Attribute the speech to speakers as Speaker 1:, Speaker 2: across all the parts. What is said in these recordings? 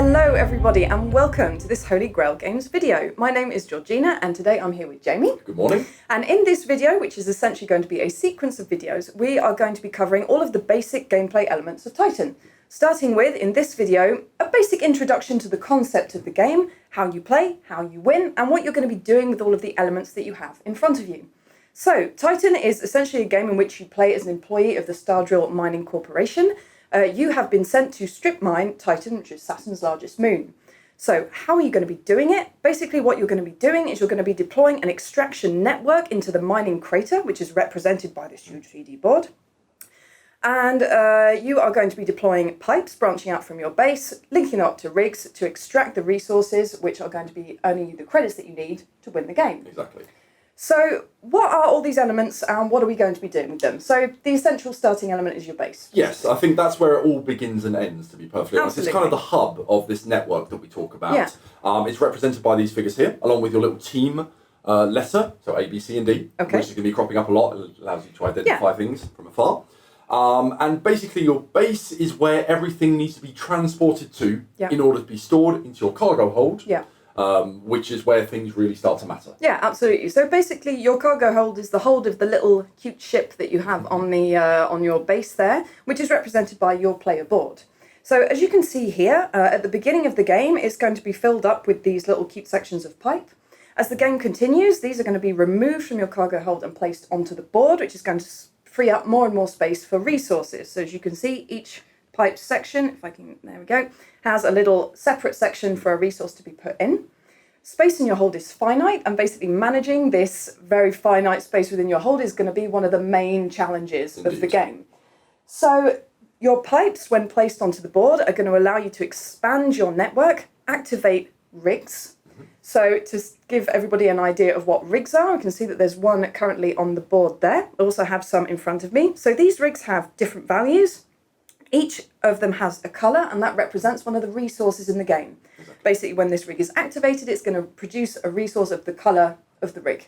Speaker 1: Hello everybody and welcome to this Holy Grail Games video. My name is Georgina and today I'm here with Jamie.
Speaker 2: Good morning.
Speaker 1: And in this video, which is essentially going to be a sequence of videos, we are going to be covering all of the basic gameplay elements of Titan. Starting with, in this video, a basic introduction to the concept of the game, how you play, how you win, and what you're going to be doing with all of the elements that you have in front of you. So, Titan is essentially a game in which you play as an employee of the Stardrill Mining Corporation. You have been sent to strip mine Titan, which is Saturn's largest moon. So how are you going to be doing it? Basically what you're going to be doing is you're going to be deploying an extraction network into the mining crater, which is represented by this huge 3D board. And you are going to be deploying pipes branching out from your base, linking up to rigs to extract the resources, which are going to be earning you the credits that you need to win the game.
Speaker 2: Exactly.
Speaker 1: So what are all these elements and what are we going to be doing with them? So the essential starting element is your base.
Speaker 2: Yes, I think that's where it all begins and ends, to be perfectly honest. It's kind of the hub of this network that we talk about.
Speaker 1: Yeah.
Speaker 2: It's represented by these figures here, along with your little team letter, so A, B, C and D,
Speaker 1: okay,
Speaker 2: which is going to be cropping up a lot. It allows you to identify things from afar. And basically your base is where everything needs to be transported to in order to be stored into your cargo hold.
Speaker 1: Yeah.
Speaker 2: Which is where things really start to matter.
Speaker 1: Yeah, absolutely. So basically, your cargo hold is the hold of the little cute ship that you have on the on your base there, which is represented by your player board. So as you can see here, at the beginning of the game, it's going to be filled up with these little cute sections of pipe. As the game continues, these are going to be removed from your cargo hold and placed onto the board, which is going to free up more and more space for resources. So as you can see, each pipe section, if I can, there we go, has a little separate section for a resource to be put in. Space in your hold is finite, and basically managing this very finite space within your hold is going to be one of the main challenges of the game. So your pipes, when placed onto the board, are going to allow you to expand your network, activate rigs. So to give everybody an idea of what rigs are, I can see that there's one currently on the board there. I also have some in front of me. So these rigs have different values. Each of them has a colour, and that represents one of the resources in the game. Exactly. Basically, when this rig is activated, it's going to produce a resource of the colour of the rig.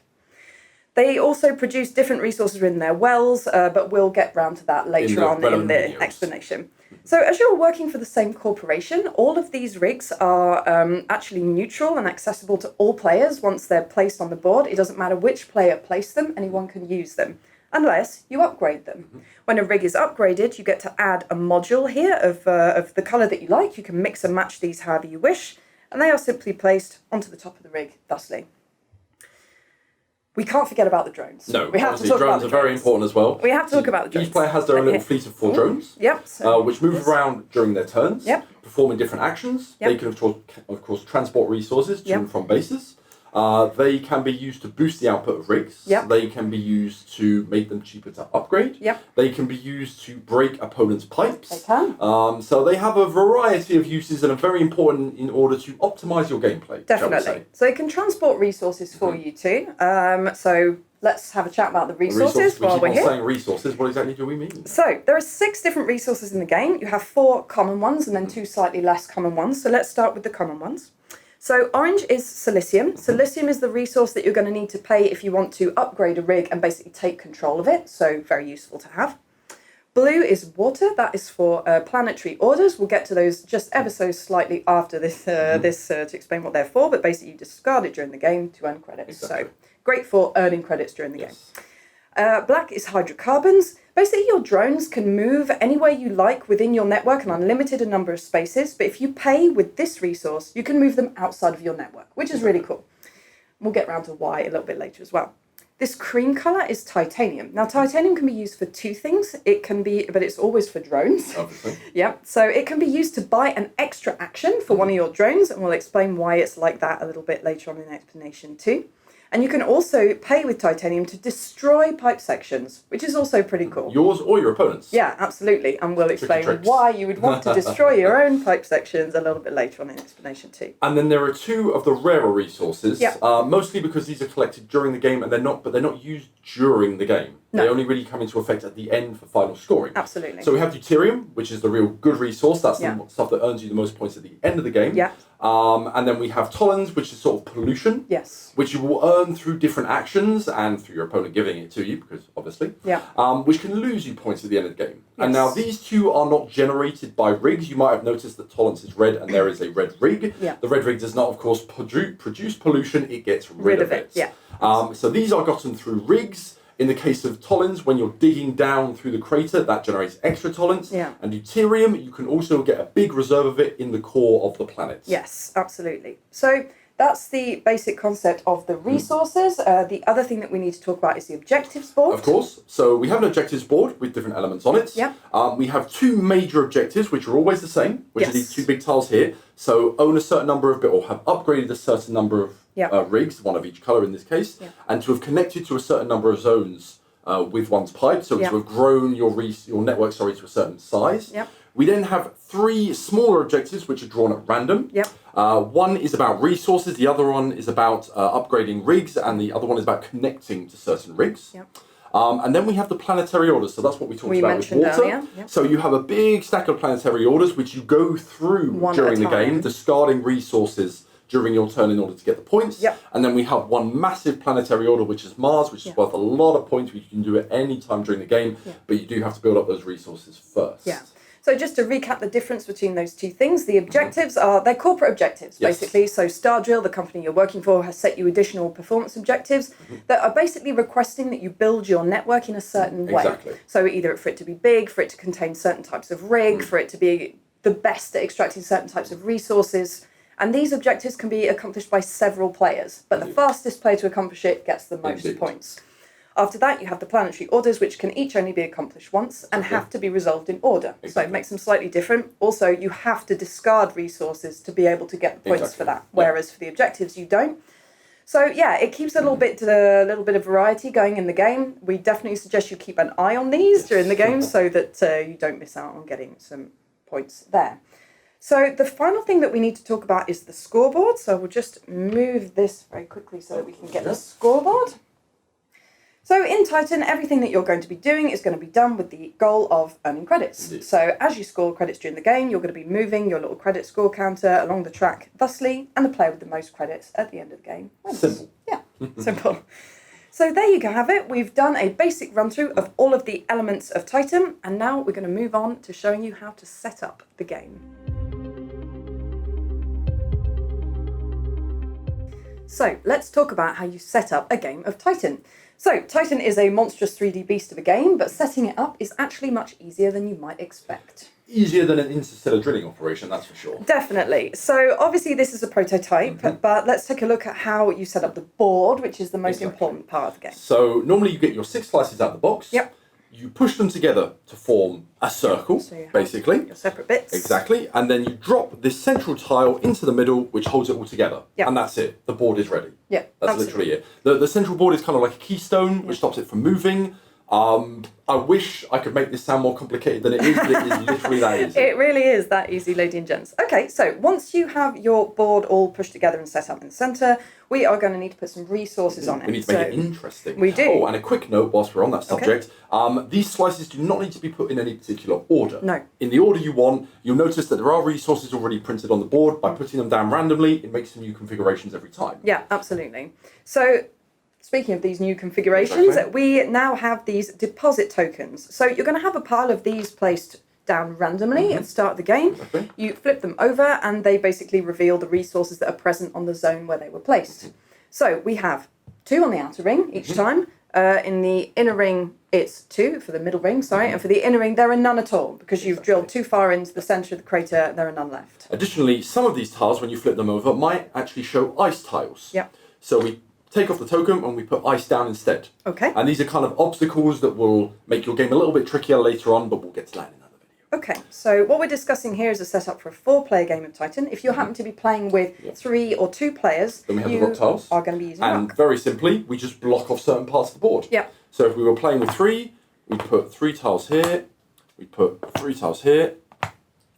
Speaker 1: They also produce different resources in their wells, but we'll get round to that later on in the explanation. So as you're working for the same corporation, all of these rigs are actually neutral and accessible to all players once they're placed on the board. It doesn't matter which player placed them, anyone can use them, unless you upgrade them. When a rig is upgraded, you get to add a module here of the colour that you like. You can mix and match these however you wish, and they are simply placed onto the top of the rig thusly. We can't forget about the drones.
Speaker 2: No,
Speaker 1: we have to talk
Speaker 2: drones
Speaker 1: about
Speaker 2: are very important as well.
Speaker 1: We have to talk about the drones.
Speaker 2: Each player has their own little fleet of 4 drones, which move around during their turns, performing different actions. They can, of course, transport resources to and from bases. They can be used to boost the output of rigs. They can be used to make them cheaper to upgrade. They can be used to break opponents' pipes.
Speaker 1: They can.
Speaker 2: So they have a variety of uses and are very important in order to optimise your gameplay.
Speaker 1: Definitely. So they can transport resources for you too. So let's have a chat about the resources while we're here.
Speaker 2: Saying resources, what exactly do we mean?
Speaker 1: So there are 6 different resources in the game. You have 4 common ones and then 2 slightly less common ones. So let's start with the common ones. So orange is silicium. Silicium is the resource that you're going to need to pay if you want to upgrade a rig and basically take control of it. So very useful to have. Blue is water. That is for planetary orders. We'll get to those just ever so slightly after this, to explain what they're for. But basically you discard it during the game to earn credits. Exactly. So great for earning credits during the game. Black is hydrocarbons. Basically, your drones can move anywhere you like within your network, an unlimited number of spaces, but if you pay with this resource, you can move them outside of your network, which is really cool. We'll get around to why a little bit later as well. This cream colour is titanium. Now, titanium can be used for 2 things. It can be, but it's always for drones.
Speaker 2: Obviously.
Speaker 1: So it can be used to buy an extra action for one of your drones, and we'll explain why it's like that a little bit later on in the explanation too. And you can also pay with titanium to destroy pipe sections, which is also pretty cool.
Speaker 2: Yours or your opponent's.
Speaker 1: Yeah, absolutely. And we'll explain why you would want to destroy your own pipe sections a little bit later on in explanation too.
Speaker 2: And then there are 2 of the rarer resources, mostly because these are collected during the game and they're not used during the game. No. They only really come into effect at the end for final scoring.
Speaker 1: Absolutely.
Speaker 2: So we have deuterium, which is the real good resource. That's the stuff that earns you the most points at the end of the game. And then we have tolerance, which is sort of pollution.
Speaker 1: Yes.
Speaker 2: Which you will earn through different actions and through your opponent giving it to you, because obviously.
Speaker 1: Yeah.
Speaker 2: Which can lose you points at the end of the game.
Speaker 1: Yes.
Speaker 2: And now these two are not generated by rigs. You might have noticed that tolerance is red and there is a red rig.
Speaker 1: Yeah.
Speaker 2: The red rig does not, of course, produce pollution. It gets rid of it.
Speaker 1: Yeah.
Speaker 2: So these are gotten through rigs. In the case of tolerance, when you're digging down through the crater, that generates extra tolerance.
Speaker 1: Yeah.
Speaker 2: And deuterium, you can also get a big reserve of it in the core of the planet.
Speaker 1: Yes, absolutely. So that's the basic concept of the resources. The other thing that we need to talk about is the objectives board.
Speaker 2: Of course. So we have an objectives board with different elements on it.
Speaker 1: Yeah.
Speaker 2: We have two major objectives, which are always the same, which are these two big tiles here. So own a certain number of, or have upgraded a certain number of rigs, one of each colour in this case, and to have connected to a certain number of zones with one's pipe, so to have grown your network to a certain size.
Speaker 1: Yep.
Speaker 2: We then have three smaller objectives which are drawn at random.
Speaker 1: Yep.
Speaker 2: One is about resources, the other one is about upgrading rigs, and the other one is about connecting to certain rigs.
Speaker 1: Yep.
Speaker 2: And then we have the planetary orders, so that's what we talked about with water.
Speaker 1: Earlier. Yep.
Speaker 2: So you have a big stack of planetary orders which you go through during the game, discarding resources during your turn in order to get the points.
Speaker 1: Yep.
Speaker 2: And then we have one massive planetary order, which is Mars, which is worth a lot of points, which you can do at any time during the game, but you do have to build up those resources first.
Speaker 1: Yeah. So just to recap the difference between those two things, the objectives are, they're corporate objectives, basically. So Stardrill, the company you're working for, has set you additional performance objectives that are basically requesting that you build your network in a certain way.
Speaker 2: Exactly.
Speaker 1: So either for it to be big, for it to contain certain types of rig, for it to be the best at extracting certain types of resources. And these objectives can be accomplished by several players, but the fastest player to accomplish it gets the most points. After that, you have the planetary orders, which can each only be accomplished once and have to be resolved in order. So it makes them slightly different. Also, you have to discard resources to be able to get the points for that, whereas for the objectives, you don't. So yeah, it keeps a little bit of variety going in the game. We definitely suggest you keep an eye on these during the game so that you don't miss out on getting some points there. So the final thing that we need to talk about is the scoreboard. So we'll just move this very quickly so that we can get the scoreboard. So in Titan, everything that you're going to be doing is going to be done with the goal of earning credits. Indeed. So as you score credits during the game, you're going to be moving your little credit score counter along the track thusly, and the player with the most credits at the end of the game wins.
Speaker 2: Simple.
Speaker 1: Yeah, simple. So there you have it. We've done a basic run through of all of the elements of Titan, and now we're going to move on to showing you how to set up the game. So let's talk about how you set up a game of Titan. So Titan is a monstrous 3D beast of a game, but setting it up is actually much easier than you might expect.
Speaker 2: Easier than an interstellar drilling operation, that's for sure.
Speaker 1: Definitely. So obviously this is a prototype, but let's take a look at how you set up the board, which is the most important part of the game.
Speaker 2: So normally you get your 6 slices out of the box.
Speaker 1: Yep.
Speaker 2: You push them together to form a circle,
Speaker 1: so you have
Speaker 2: basically.
Speaker 1: Your separate bits.
Speaker 2: Exactly. And then you drop this central tile into the middle, which holds it all together.
Speaker 1: Yep.
Speaker 2: And that's it. The board is ready.
Speaker 1: Yeah,
Speaker 2: that's
Speaker 1: absolutely.
Speaker 2: literally it. The central board is kind of like a keystone, which stops it from moving. I wish I could make this sound more complicated than it is, but it is literally that easy.
Speaker 1: It really is that easy, ladies and gents. Okay, so once you have your board all pushed together and set up in the centre, we are going to need to put some resources on it.
Speaker 2: We need to make it interesting.
Speaker 1: We do.
Speaker 2: Oh, and a quick note whilst we're on that subject. These slices do not need to be put in any particular order.
Speaker 1: No.
Speaker 2: In the order you want, you'll notice that there are resources already printed on the board. By putting them down randomly, it makes some new configurations every time.
Speaker 1: Yeah, absolutely. So speaking of these new configurations, we now have these deposit tokens. So you're going to have a pile of these placed down randomly at the start of the game. You flip them over and they basically reveal the resources that are present on the zone where they were placed. So we have 2 on the outer ring each time. In the inner ring, it's 2 for the middle ring, and for the inner ring, there are none at all because you've drilled too far into the centre of the crater, there are none left.
Speaker 2: Additionally, some of these tiles, when you flip them over, might actually show ice tiles.
Speaker 1: Yeah.
Speaker 2: So we take off the token and we put ice down instead.
Speaker 1: Okay.
Speaker 2: And these are kind of obstacles that will make your game a little bit trickier later on, but we'll get to that in another video.
Speaker 1: Okay, so what we're discussing here is a setup for a 4-player game of Titan. If you happen to be playing with 3 or 2 players,
Speaker 2: then we have the rock tiles.
Speaker 1: Are going to be using
Speaker 2: and
Speaker 1: rock.
Speaker 2: Very simply, we just block off certain parts of the board.
Speaker 1: Yeah.
Speaker 2: So if we were playing with 3, we'd put 3 tiles here, we'd put 3 tiles here,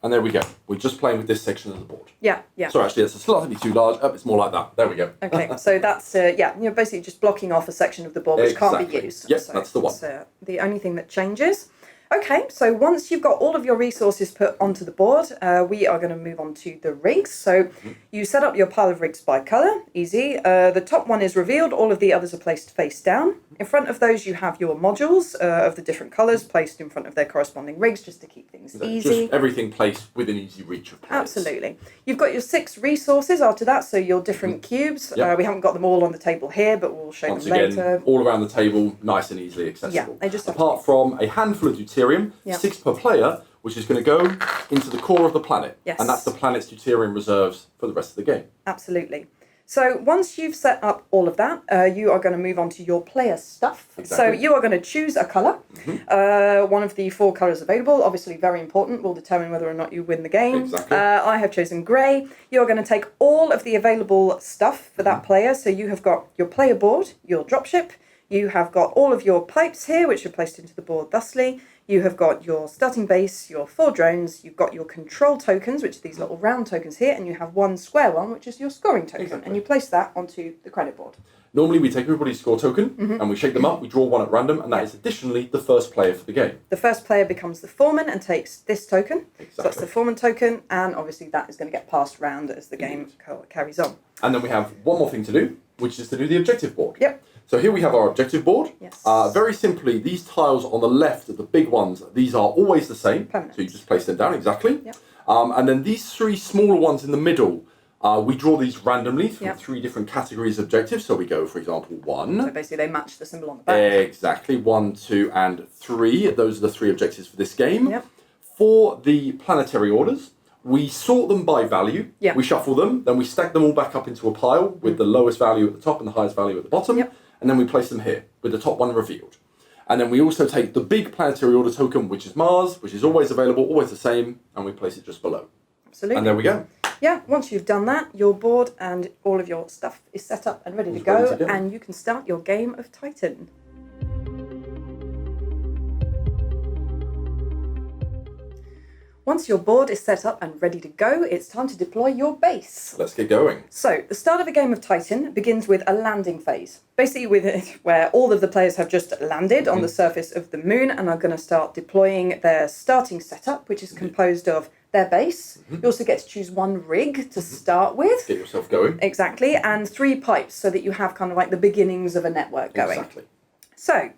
Speaker 2: and there we go. We're just playing with this section of the board.
Speaker 1: Yeah, yeah.
Speaker 2: So actually, it's slightly too large. It's more like that. There we go.
Speaker 1: Okay, so that's, you're basically just blocking off a section of the board which can't be used.
Speaker 2: Yes,
Speaker 1: so
Speaker 2: that's the one.
Speaker 1: That's the only thing that changes. Okay, so once you've got all of your resources put onto the board, we are going to move on to the rigs. So you set up your pile of rigs by colour, easy. The top one is revealed, all of the others are placed face down. In front of those you have your modules of the different colours placed in front of their corresponding rigs just to keep things easy.
Speaker 2: Just everything placed within easy reach of players.
Speaker 1: Absolutely. You've got your 6 resources after that, so your different cubes.
Speaker 2: Yep.
Speaker 1: We haven't got them all on the table here, but we'll show
Speaker 2: Once
Speaker 1: them
Speaker 2: again,
Speaker 1: later.
Speaker 2: all around the table, nice and easily accessible.
Speaker 1: Yeah, they just
Speaker 2: apart from a handful of deuterium, 6 per player, which is going to go into the core of the planet.
Speaker 1: Yes.
Speaker 2: And that's the planet's deuterium reserves for the rest of the game.
Speaker 1: Absolutely. So once you've set up all of that, you are going to move on to your player stuff.
Speaker 2: Exactly.
Speaker 1: So you are going to choose a colour. One of the 4 colours available, obviously very important, will determine whether or not you win the game.
Speaker 2: Exactly.
Speaker 1: I have chosen grey. You're going to take all of the available stuff for that player. So you have got your player board, your dropship. You have got all of your pipes here, which are placed into the board thusly. You have got your starting base, your 4 drones, you've got your control tokens, which are these little round tokens here, and you have one square one, which is your scoring token.
Speaker 2: Exactly.
Speaker 1: And you place that onto the credit board.
Speaker 2: Normally we take everybody's score token and we shake them up, we draw one at random, and that is additionally the first player for the game.
Speaker 1: The first player becomes the foreman and takes this token.
Speaker 2: Exactly.
Speaker 1: So that's the foreman token, and obviously that is going to get passed around as the game carries on.
Speaker 2: And then we have one more thing to do, which is to do the objective board.
Speaker 1: Yep.
Speaker 2: So here we have our objective board.
Speaker 1: Yes.
Speaker 2: Very simply, these tiles on the left, the big ones, these are always the same.
Speaker 1: Permanent.
Speaker 2: So you just place them down, exactly.
Speaker 1: Yep.
Speaker 2: And then these 3 smaller ones in the middle, we draw these randomly from
Speaker 1: Yep.
Speaker 2: 3 different categories of objectives. So we go, for example, 1.
Speaker 1: So basically they match the symbol on the back.
Speaker 2: Exactly, 1, 2, and 3. Those are the 3 objectives for this game.
Speaker 1: Yep.
Speaker 2: For the planetary orders, we sort them by value.
Speaker 1: Yeah.
Speaker 2: We shuffle them, then we stack them all back up into a pile with the lowest value at the top and the highest value at the bottom.
Speaker 1: Yep.
Speaker 2: And then we place them here with the top one revealed. And then we also take the big planetary order token, which is Mars, which is always available, always the same, and we place it just below.
Speaker 1: Absolutely.
Speaker 2: And there we go.
Speaker 1: Yeah, once you've done that, your board and all of your stuff is set up and ready to go, and you can start your game of Titan. Once your board is set up and ready to go, it's time to deploy your base.
Speaker 2: Let's get going.
Speaker 1: So, the start of a game of Titan begins with a landing phase. Basically, where all of the players have just landed on the surface of the moon and are going to start deploying their starting setup, which is composed of their base. You also get to choose 1 rig to start with.
Speaker 2: Get yourself going.
Speaker 1: Exactly, and 3 pipes so that you have kind of like the beginnings of a network going.
Speaker 2: Exactly.
Speaker 1: So,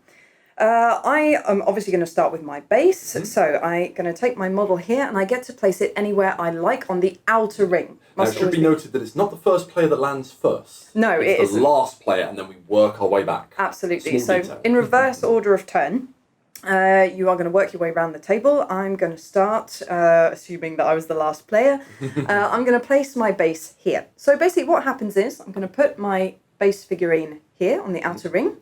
Speaker 1: I am obviously going to start with my base. So I'm going to take my model here and I get to place it anywhere I like on the outer ring.
Speaker 2: Now, it should be noted that it's not the first player that lands first.
Speaker 1: No,
Speaker 2: it's the last player, and then we work our way back.
Speaker 1: Absolutely.
Speaker 2: Small
Speaker 1: So
Speaker 2: detail.
Speaker 1: in reverse order of turn, you are going to work your way around the table. I'm going to start, assuming that I was the last player, I'm going to place my base here. So basically what happens is I'm going to put my base figurine here on the outer ring.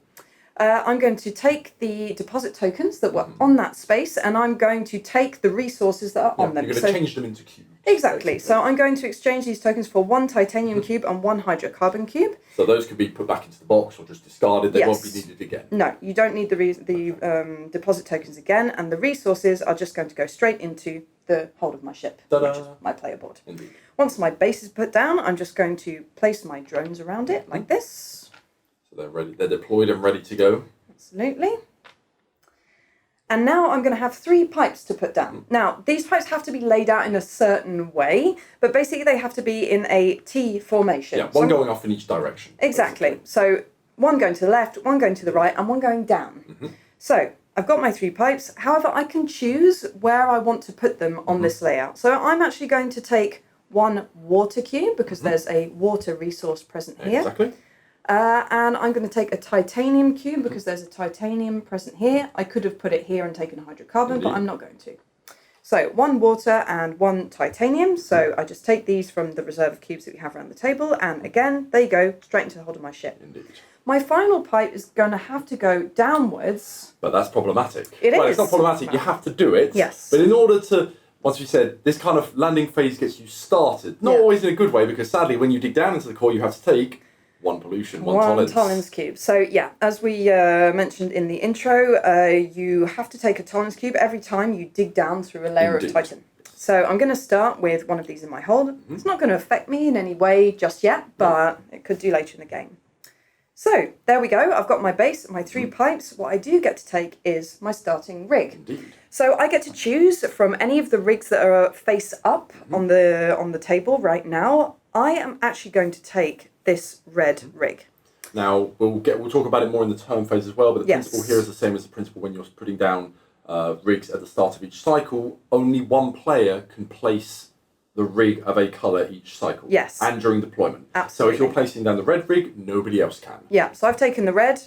Speaker 1: I'm going to take the deposit tokens that were on that space and I'm going to take the resources that are on them.
Speaker 2: You're going to change them into cubes.
Speaker 1: Exactly. Basically. So I'm going to exchange these tokens for 1 titanium cube and 1 hydrocarbon cube.
Speaker 2: So those could be put back into the box or just discarded. They won't be needed again.
Speaker 1: No, you don't need the deposit tokens again, and the resources are just going to go straight into the hold of my ship, which is my player board.
Speaker 2: Indeed.
Speaker 1: Once my base is put down, I'm just going to place my drones around it like this.
Speaker 2: So they're ready. They're deployed and ready to go.
Speaker 1: Absolutely. And now I'm going to have 3 pipes to put down. Now, these pipes have to be laid out in a certain way, but basically they have to be in a T formation.
Speaker 2: Yeah, one going off in each direction.
Speaker 1: Exactly.
Speaker 2: Basically.
Speaker 1: So 1 going to the left, 1 going to the right, and 1 going down. So I've got my 3 pipes. However, I can choose where I want to put them on this layout. So I'm actually going to take 1 water cube because there's a water resource present here.
Speaker 2: Exactly.
Speaker 1: And I'm going to take a titanium cube because there's a titanium present here. I could have put it here and taken a hydrocarbon, but I'm not going to. So 1 water and 1 titanium. So I just take these from the reserve cubes that we have around the table. And again, they go straight into the hold of my ship.
Speaker 2: Indeed.
Speaker 1: My final pipe is going to have to go downwards.
Speaker 2: But that's problematic.
Speaker 1: Well,
Speaker 2: it's not problematic. You have to do it.
Speaker 1: Yes.
Speaker 2: But in order to, once we said, this kind of landing phase gets you started. Not always in a good way, because sadly, when you dig down into the core, you have to take 1 pollution, 1 tolerance.
Speaker 1: 1 tolerance cube. So yeah, as we mentioned in the intro, you have to take a tolerance cube every time you dig down through a layer of Titan. So I'm going to start with 1 of these in my hold. It's not going to affect me in any way just yet, but it could do later in the game. So there we go. I've got my base, my 3 pipes. What I do get to take is my starting rig.
Speaker 2: Indeed.
Speaker 1: So I get to choose from any of the rigs that are face up on the table right now. I am actually going to take this red rig.
Speaker 2: Now we'll talk about it more in the turn phase as well, but the principle here is the same as the principle when you're putting down rigs at the start of each cycle. Only one player can place the rig of a colour each cycle.
Speaker 1: Yes.
Speaker 2: And during deployment.
Speaker 1: Absolutely.
Speaker 2: So if you're placing down the red rig, nobody else can.
Speaker 1: Yeah, so I've taken the red.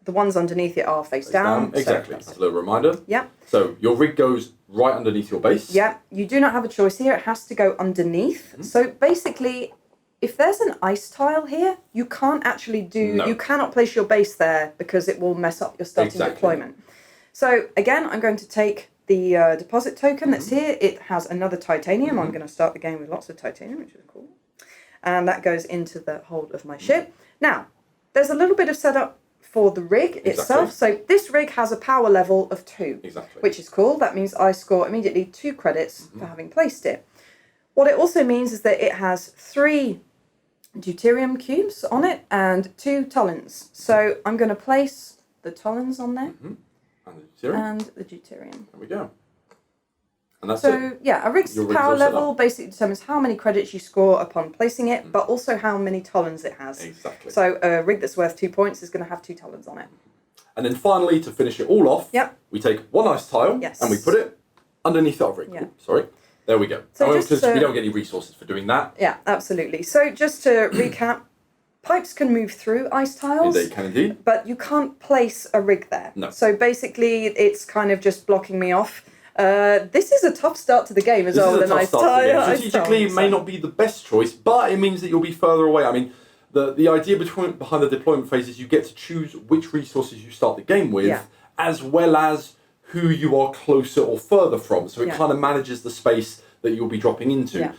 Speaker 1: The ones underneath it are face down.
Speaker 2: Exactly. That's a little reminder.
Speaker 1: Yeah.
Speaker 2: So your rig goes right underneath your base.
Speaker 1: Yeah, you do not have a choice here. It has to go underneath. So basically, if there's an ice tile here, you can't actually you cannot place your base there because it will mess up your starting deployment. So again, I'm going to take the deposit token that's here. It has another titanium. I'm going to start the game with lots of titanium, which is cool. And that goes into the hold of my ship. Now, there's a little bit of setup for the rig itself. So this rig has a power level of 2, which is cool. That means I score immediately 2 credits for having placed it. What it also means is that it has 3 deuterium cubes on it and 2 tolens. So I'm going to place the tolens on there and the deuterium.
Speaker 2: There we go. And that's
Speaker 1: so yeah, a rig's power level basically determines how many credits you score upon placing it, but also how many tolens it has.
Speaker 2: Exactly.
Speaker 1: So a rig that's worth 2 points is going to have 2 tolens on it.
Speaker 2: And then finally, to finish it all off, we take one ice tile and we put it underneath our rig.
Speaker 1: Yeah.
Speaker 2: Sorry. There we go. So because we don't get any resources for doing that.
Speaker 1: Yeah, absolutely. So just to recap, pipes can move through ice tiles.
Speaker 2: They can indeed.
Speaker 1: But you can't place a rig there.
Speaker 2: No.
Speaker 1: So basically, it's kind of just blocking me off. This is a tough start to the game as well.
Speaker 2: This is a tough start to the game. Strategically, it may not be the best choice, but it means that you'll be further away. I mean, the idea behind the deployment phase is you get to choose which resources you start the game with, as well as who you are closer or further from. So it kind of manages the space that you'll be dropping into.
Speaker 1: Yeah.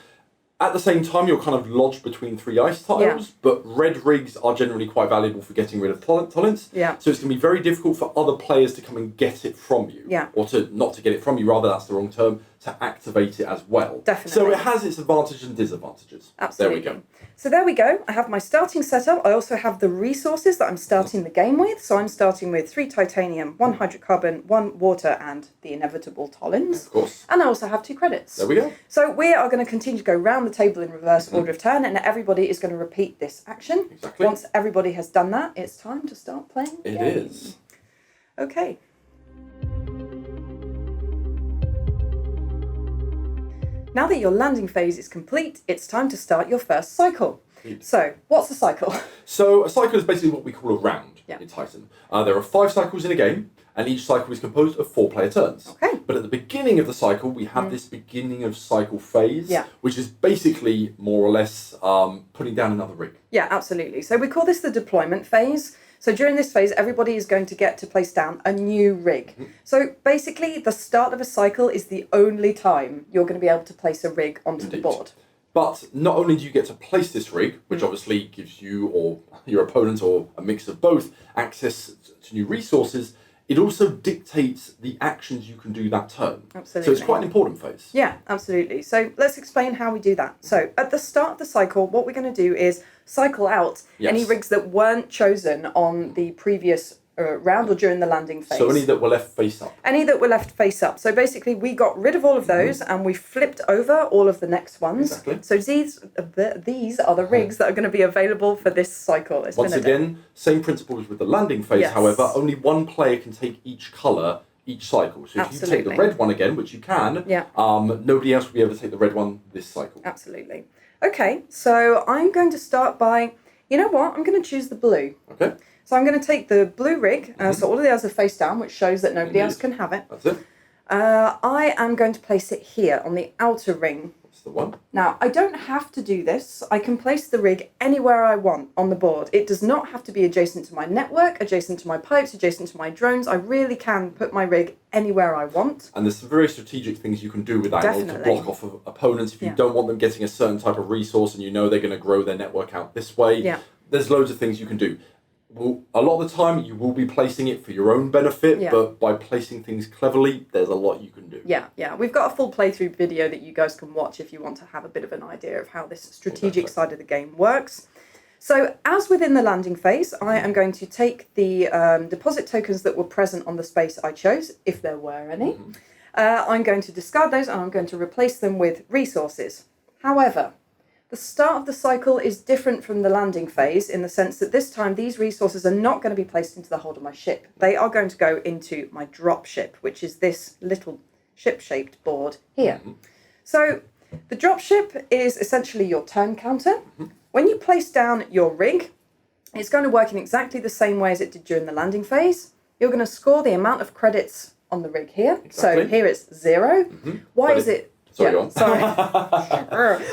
Speaker 2: At the same time, you're kind of lodged between 3 ice tiles, but red rigs are generally quite valuable for getting rid of tolerance.
Speaker 1: Yeah.
Speaker 2: So it's going to be very difficult for other players to come and get it from you.
Speaker 1: Yeah.
Speaker 2: Or not to get it from you, rather, that's the wrong term, to activate it as well.
Speaker 1: Definitely.
Speaker 2: So it has its advantages and disadvantages.
Speaker 1: Absolutely.
Speaker 2: There we go.
Speaker 1: So there we go. I have my starting setup. I also have the resources that I'm starting the game with. So I'm starting with 3 titanium, 1 hydrocarbon, 1 water, and the inevitable tolens.
Speaker 2: Of course.
Speaker 1: And I also have 2 credits.
Speaker 2: There we go.
Speaker 1: So we are going to continue to go round the table in reverse order of turn, and everybody is going to repeat this action.
Speaker 2: Exactly.
Speaker 1: Once everybody has done that, it's time to start playing the game.
Speaker 2: It is.
Speaker 1: Okay. Now that your landing phase is complete, it's time to start your first cycle. So, what's a cycle?
Speaker 2: So, a cycle is basically what we call a round in Titan. There are 5 cycles in a game, and each cycle is composed of 4 player turns.
Speaker 1: Okay.
Speaker 2: But at the beginning of the cycle, we have this beginning of cycle phase, which is basically more or less putting down another rig.
Speaker 1: Yeah, absolutely. So we call this the deployment phase. So during this phase, everybody is going to get to place down a new rig. So basically, the start of a cycle is the only time you're going to be able to place a rig onto the board.
Speaker 2: But not only do you get to place this rig, which obviously gives you or your opponent or a mix of both access to new resources, it also dictates the actions you can do that turn.
Speaker 1: Absolutely.
Speaker 2: So it's quite an important phase.
Speaker 1: Yeah, absolutely. So let's explain how we do that. So at the start of the cycle, what we're going to do is cycle out any rigs that weren't chosen on the previous round or during the landing phase.
Speaker 2: So any that were left face up.
Speaker 1: Any that were left face up. So basically we got rid of all of those and we flipped over all of the next ones.
Speaker 2: Exactly.
Speaker 1: So these are the rigs that are going to be available for this cycle.
Speaker 2: Once again, same principles with the landing phase, however, only one player can take each colour each cycle. So if you take the red one again, which you can, nobody else will be able to take the red one this cycle.
Speaker 1: Absolutely. Okay, so I'm going to start by, you know what, I'm going to choose the blue.
Speaker 2: Okay.
Speaker 1: So I'm going to take the blue rig, so all of the others are face down, which shows that nobody else can have it.
Speaker 2: That's it.
Speaker 1: I am going to place it here on the outer ring.
Speaker 2: That's the one.
Speaker 1: Now, I don't have to do this. I can place the rig anywhere I want on the board. It does not have to be adjacent to my network, adjacent to my pipes, adjacent to my drones. I really can put my rig anywhere I want.
Speaker 2: And there's some very strategic things you can do with that in order to block off of opponents. If you don't want them getting a certain type of resource and you know they're going to grow their network out this way, there's loads of things you can do. Well, a lot of the time you will be placing it for your own benefit, but by placing things cleverly, there's a lot you can do. Yeah.
Speaker 1: We've got a full playthrough video that you guys can watch if you want to have a bit of an idea of how this strategic side of the game works. So as within the landing phase, I am going to take the deposit tokens that were present on the space I chose, if there were any. I'm going to discard those and I'm going to replace them with resources. However, the start of the cycle is different from the landing phase in the sense that this time these resources are not going to be placed into the hold of my ship. They are going to go into my drop ship, which is this little ship-shaped board here. So the drop ship is essentially your turn counter. When you place down your rig, it's going to work in exactly the same way as it did during the landing phase. You're going to score the amount of credits on the rig here. Exactly. So here it's 0. Why is it?
Speaker 2: Sorry, go on.
Speaker 1: Sorry.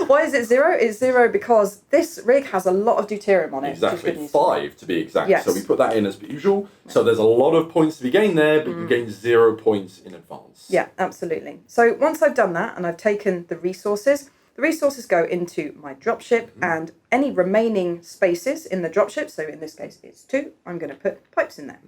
Speaker 1: Why is it 0? It's 0 because this rig has a lot of deuterium on it.
Speaker 2: Exactly, 5 to be exact. Yes. So we put that in as usual. So there's a lot of points to be gained there, but you gain 0 points in advance.
Speaker 1: Yeah, absolutely. So once I've done that and I've taken the resources go into my dropship and any remaining spaces in the dropship, so in this case it's 2, I'm going to put pipes in there.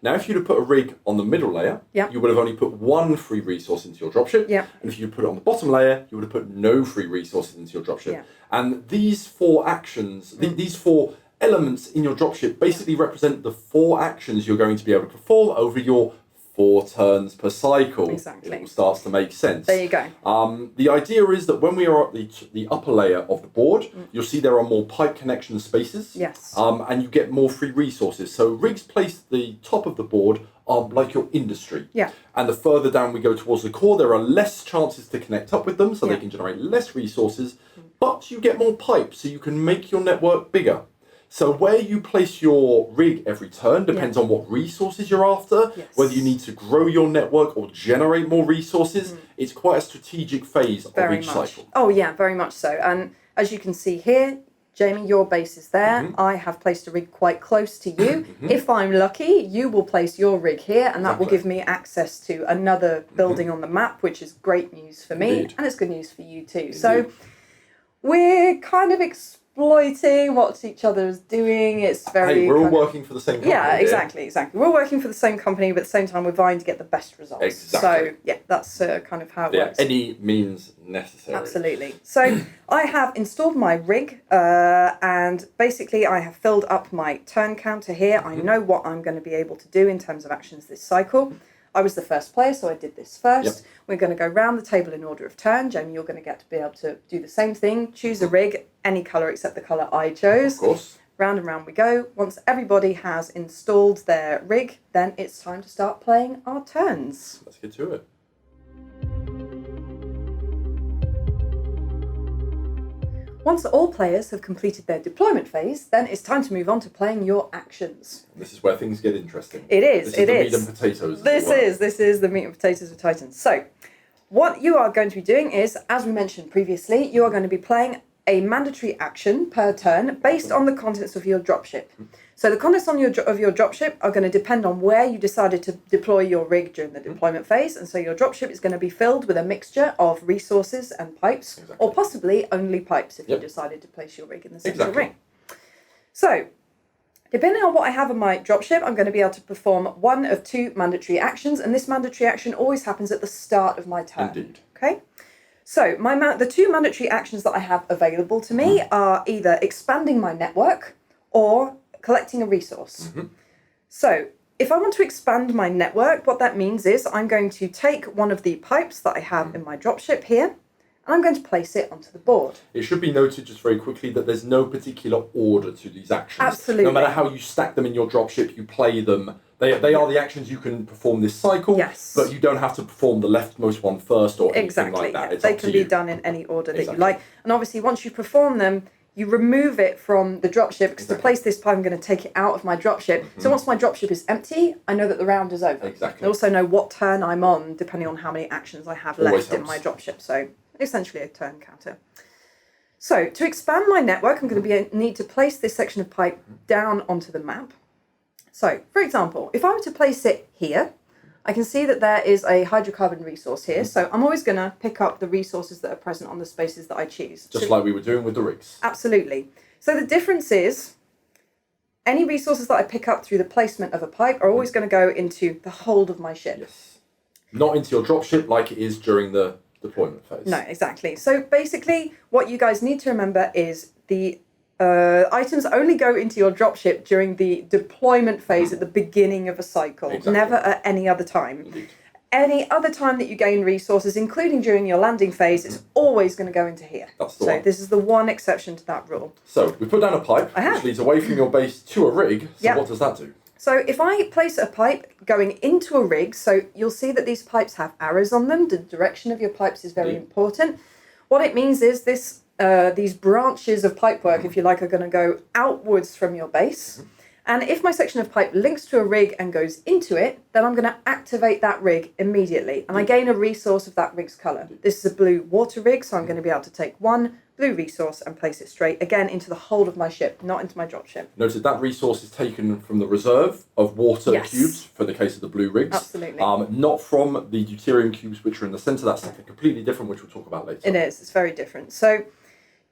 Speaker 2: Now, if you'd have put a rig on the middle layer, you would have only put 1 free resource into your dropship. And if you put it on the bottom layer, you would have put no free resources into your dropship. And these 4 actions, these 4 elements in your dropship basically represent the 4 actions you're going to be able to perform over your 4 turns per cycle.
Speaker 1: Exactly.
Speaker 2: It all starts to make sense.
Speaker 1: There you go.
Speaker 2: The idea is that when we are at the upper layer of the board, you'll see there are more pipe connection spaces.
Speaker 1: Yes.
Speaker 2: And you get more free resources. So rigs placed at the top of the board are like your industry.
Speaker 1: Yeah.
Speaker 2: And the further down we go towards the core, there are less chances to connect up with them, so they can generate less resources, but you get more pipes, so you can make your network bigger. So where you place your rig every turn depends on what resources you're after, whether you need to grow your network or generate more resources. It's quite a strategic phase of each cycle.
Speaker 1: Oh yeah, very much so. And as you can see here, Jamie, your base is there. I have placed a rig quite close to you. If I'm lucky, you will place your rig here, and that will give me access to another building on the map, which is great news for me, and it's good news for you too. So we're kind of exploiting what each other is doing. It's very...
Speaker 2: Hey, we're all working for the same company.
Speaker 1: Yeah, exactly. We're all working for the same company, but at the same time, we're vying to get the best results.
Speaker 2: Exactly.
Speaker 1: So, yeah, that's kind of how it works.
Speaker 2: Any means necessary.
Speaker 1: Absolutely. So, I have installed my rig, and basically I have filled up my turn counter here. I know what I'm going to be able to do in terms of actions this cycle. I was the first player, so I did this first. We're going to go round the table in order of turn. Jamie, you're going to get to be able to do the same thing. Choose a rig, any colour except the colour I chose.
Speaker 2: Of course.
Speaker 1: Round and round we go. Once everybody has installed their rig, then it's time to start playing our turns.
Speaker 2: Let's get to it.
Speaker 1: Once all players have completed their deployment phase, then it's time to move on to playing your actions.
Speaker 2: This is where things get interesting.
Speaker 1: It is,
Speaker 2: This is the meat and potatoes.
Speaker 1: This is the meat and potatoes of Titans. So, what you are going to be doing is, as we mentioned previously, you are going to be playing a mandatory action per turn based on the contents of your dropship. So the contents of your dropship are going to depend on where you decided to deploy your rig during the deployment phase, and so your dropship is going to be filled with a mixture of resources and pipes, or possibly only pipes if you decided to place your rig in the central ring. So, depending on what I have in my dropship, I'm going to be able to perform one of 2 mandatory actions, and this mandatory action always happens at the start of my turn.
Speaker 2: Indeed.
Speaker 1: Okay? So, the 2 mandatory actions that I have available to me are either expanding my network or collecting a resource. So, if I want to expand my network, what that means is I'm going to take one of the pipes that I have in my dropship here, and I'm going to place it onto the board.
Speaker 2: It should be noted just very quickly that there's no particular order to these actions.
Speaker 1: Absolutely.
Speaker 2: No matter how you stack them in your dropship, you play them. They are the actions you can perform this cycle, but you don't have to perform the leftmost one first or anything like that. It's
Speaker 1: they can be done in any order that you like. And obviously, once you perform them, you remove it from the dropship, because to place this pipe, I'm going to take it out of my dropship. So once my dropship is empty, I know that the round is over. I also know what turn I'm on, depending on how many actions I have left in my dropship. So essentially a turn counter. So to expand my network, I'm going to need to place this section of pipe down onto the map. So, for example, if I were to place it here, I can see that there is a hydrocarbon resource here, so I'm always going to pick up the resources that are present on the spaces that I choose.
Speaker 2: Just like we were doing with the rigs.
Speaker 1: Absolutely. So the difference is, any resources that I pick up through the placement of a pipe are always going to go into the hold of my ship.
Speaker 2: Yes. Not into your dropship like it is during the deployment phase.
Speaker 1: No, exactly. So basically, what you guys need to remember is the items only go into your dropship during the deployment phase at the beginning of a cycle, never at any other time.
Speaker 2: Indeed.
Speaker 1: Any other time that you gain resources, including during your landing phase, it's always going to go into here.
Speaker 2: That's the one.
Speaker 1: This is the one exception to that rule.
Speaker 2: So we put down a pipe, which leads away from your base to a rig. So what does that do?
Speaker 1: So if I place a pipe going into a rig, so you'll see that these pipes have arrows on them. The direction of your pipes is very important. What it means is these branches of pipework, if you like, are going to go outwards from your base. And if my section of pipe links to a rig and goes into it, then I'm going to activate that rig immediately. And I gain a resource of that rig's colour. This is a blue water rig, so I'm going to be able to take one blue resource and place it straight, again, into the hold of my ship, not into my dropship.
Speaker 2: Notice that resource is taken from the reserve of water cubes, for the case of the blue rigs.
Speaker 1: Absolutely.
Speaker 2: Not from the deuterium cubes, which are in the centre. That's something completely different, which we'll talk about later.
Speaker 1: It is. It's very different. So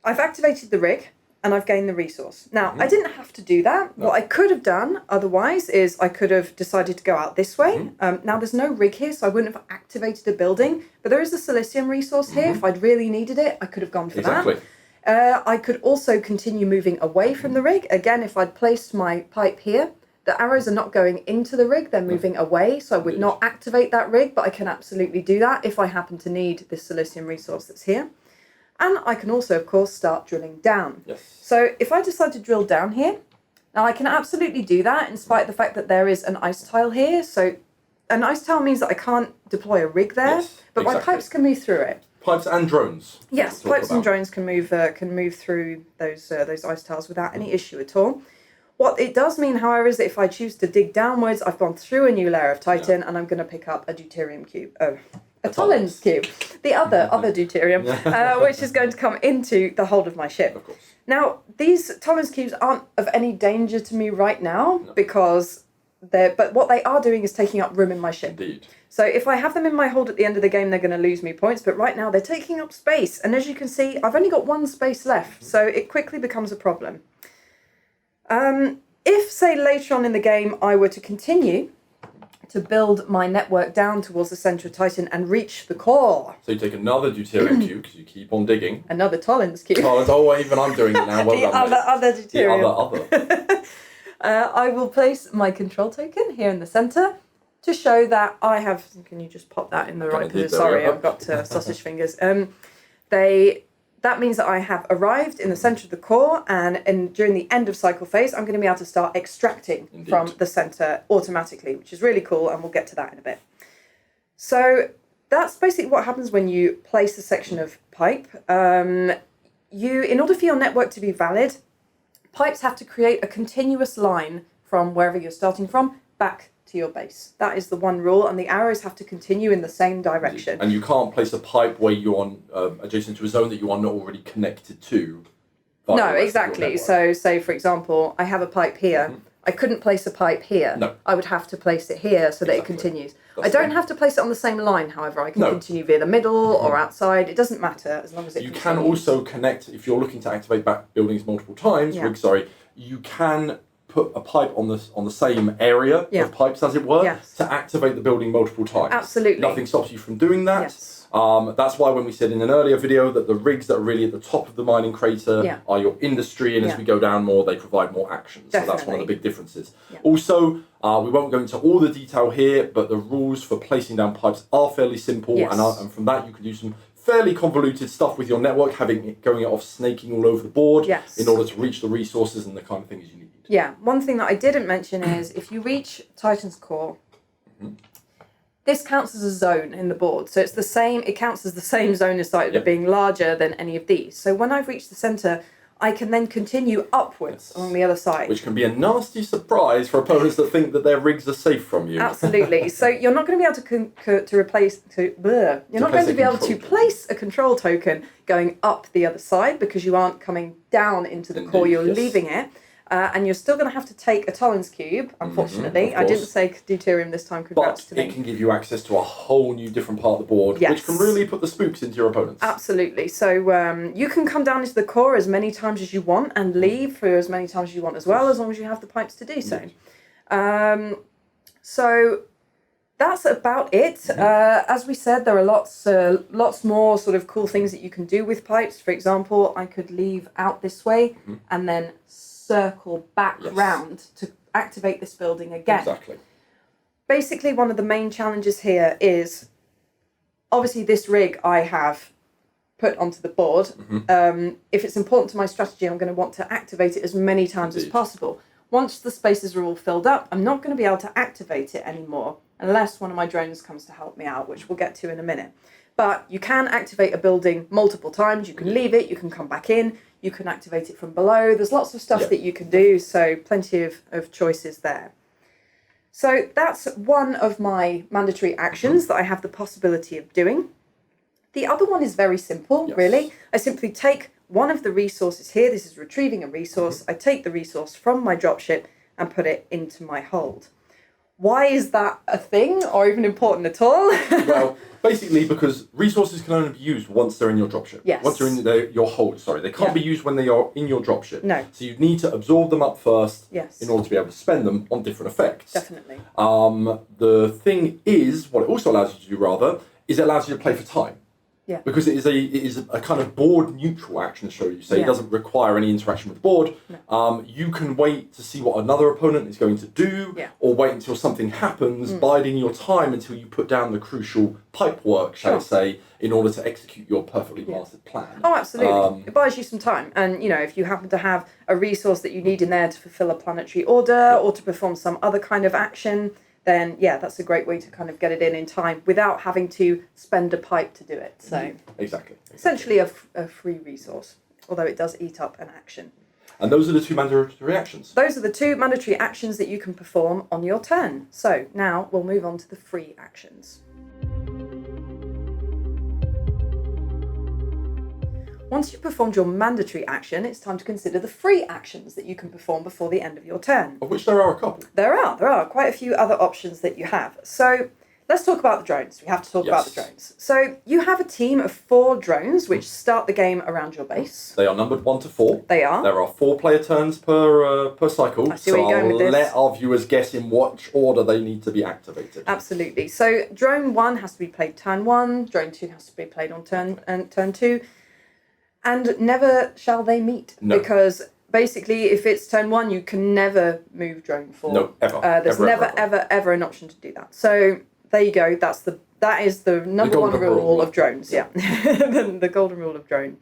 Speaker 1: I've activated the rig, and I've gained the resource. Now, I didn't have to do that. No. What I could have done otherwise is I could have decided to go out this way. Now, there's no rig here, so I wouldn't have activated a building, but there is a silicium resource here. If I'd really needed it, I could have gone for that. I could also continue moving away from the rig. Again, if I'd placed my pipe here, the arrows are not going into the rig, they're moving away, so I would not activate that rig, but I can absolutely do that if I happen to need this silicium resource that's here. And I can also, of course, start drilling down. So if I decide to drill down here, now I can absolutely do that in spite of the fact that there is an ice tile here. So an ice tile means that I can't deploy a rig there, but my pipes can move through it.
Speaker 2: Pipes and drones.
Speaker 1: Yes, pipes and drones can move through those ice tiles without any issue at all. What it does mean, however, is that if I choose to dig downwards, I've gone through a new layer of Titan, and I'm going to pick up a deuterium cube. A Tollens cube, the other deuterium, which is going to come into the hold of my ship.
Speaker 2: Of course.
Speaker 1: Now, these Tollens cubes aren't of any danger to me right now because but what they are doing is taking up room in my ship.
Speaker 2: Indeed.
Speaker 1: So if I have them in my hold at the end of the game, they're going to lose me points. But right now, they're taking up space. And as you can see, I've only got one space left. So it quickly becomes a problem. If, say, later on in the game, I were to continue to build my network down towards the centre of Titan and reach the core.
Speaker 2: So you take another deuterium cube, because you keep on digging.
Speaker 1: Another Tollens cube.
Speaker 2: Even I'm doing it now. Well
Speaker 1: the
Speaker 2: done,
Speaker 1: other deuterium.
Speaker 2: The other.
Speaker 1: I will place my control token here in the centre to show that I have... Can you just pop that in the right position? Sorry, I've got sausage fingers. That means that I have arrived in the centre of the core, and during the end of cycle phase, I'm going to be able to start extracting from the centre automatically, which is really cool, and we'll get to that in a bit. So that's basically what happens when you place a section of pipe. In order for your network to be valid, pipes have to create a continuous line from wherever you're starting from back to your base. That is the one rule, and the arrows have to continue in the same direction.
Speaker 2: And you can't place a pipe where you're on adjacent to a zone that you are not already connected to.
Speaker 1: No, exactly. So say, for example, I have a pipe here. I couldn't place a pipe here.
Speaker 2: No.
Speaker 1: I would have to place it here so that it continues. I don't have to place it on the same line, however. I can continue via the middle or outside. It doesn't matter as long as it continues.
Speaker 2: You can also connect, if you're looking to activate back buildings multiple times, you can put a pipe on the same area of pipes, as it were, to activate the building multiple times.
Speaker 1: Absolutely.
Speaker 2: Nothing stops you from doing that. That's why when we said in an earlier video that the rigs that are really at the top of the mining crater are your industry, and as we go down more, they provide more action. So that's one of the big differences. Also, we won't go into all the detail here, but the rules for placing down pipes are fairly simple, and from that you can do some fairly convoluted stuff with your network, going off snaking all over the board in order to reach the resources and the kind of things you need.
Speaker 1: Yeah, one thing that I didn't mention is if you reach Titan's core, this counts as a zone in the board. So it's the same, it counts as the same zone as it being larger than any of these. So when I've reached the centre, I can then continue upwards along the other side.
Speaker 2: Which can be a nasty surprise for opponents that think that their rigs are safe from you.
Speaker 1: Absolutely. So you're not going to be able to be able to place a control token going up the other side because you aren't coming down into the core, you're leaving it. And you're still going to have to take a Tollens cube, unfortunately. I didn't say deuterium this time, congrats to me.
Speaker 2: But it can give you access to a whole new different part of the board, which can really put the spooks into your opponents.
Speaker 1: Absolutely. So you can come down into the core as many times as you want and leave for as many times as you want as well, as long as you have the pipes to do so. So that's about it. As we said, there are lots more sort of cool things that you can do with pipes. For example, I could leave out this way and then circle back round to activate this building again.
Speaker 2: Exactly.
Speaker 1: Basically, one of the main challenges here is, obviously, this rig I have put onto the board. If it's important to my strategy, I'm going to want to activate it as many times as possible. Once the spaces are all filled up, I'm not going to be able to activate it anymore unless one of my drones comes to help me out, which we'll get to in a minute. But you can activate a building multiple times. You can leave it, you can come back in, you can activate it from below. There's lots of stuff that you can do, so plenty of choices there. So that's one of my mandatory actions that I have the possibility of doing. The other one is very simple, really. I simply take one of the resources here. This is retrieving a resource. I take the resource from my dropship and put it into my hold. Why is that a thing or even important at all?
Speaker 2: Well, basically because resources can only be used once they're in your dropship.
Speaker 1: Yes.
Speaker 2: Once they're in your hold, sorry. They can't be used when they are in your dropship.
Speaker 1: No.
Speaker 2: So you need to absorb them up first
Speaker 1: Yes.
Speaker 2: in order to be able to spend them on different effects.
Speaker 1: Definitely.
Speaker 2: The thing is, what it also allows you to do rather, is it allows you to play for time.
Speaker 1: Yeah.
Speaker 2: Because it is a kind of board neutral action, shall you say. It doesn't require any interaction with the board. No. You can wait to see what another opponent is going to do, or wait until something happens, biding your time until you put down the crucial pipe work, shall I say, in order to execute your perfectly mastered plan.
Speaker 1: Oh, absolutely. It buys you some time. And, if you happen to have a resource that you need in there to fulfill a planetary order or to perform some other kind of action, then that's a great way to kind of get it in time without having to spend a pipe to do it. So
Speaker 2: exactly.
Speaker 1: Essentially a free resource, although it does eat up an action.
Speaker 2: And those are the two mandatory actions.
Speaker 1: Those are the two mandatory actions that you can perform on your turn. So now we'll move on to the free actions. Once you've performed your mandatory action, it's time to consider the free actions that you can perform before the end of your turn.
Speaker 2: Of which there are a couple.
Speaker 1: There are quite a few other options that you have. So let's talk about the drones. We have to talk about the drones. So you have a team of 4 drones which start the game around your base.
Speaker 2: They are numbered 1 to 4.
Speaker 1: They are.
Speaker 2: There are 4 player turns per cycle.
Speaker 1: I see where you're going with this.
Speaker 2: Let our viewers guess in what order they need to be activated.
Speaker 1: Absolutely. So drone 1 has to be played turn 1. Drone 2 has to be played on turn 2. And never shall they meet. No. Because basically, if it's turn 1, you can never move drone 4.
Speaker 2: No, ever.
Speaker 1: There's ever an option to do that. So there you go. That is the number 1 rule of drones. Yeah, the golden rule of drone.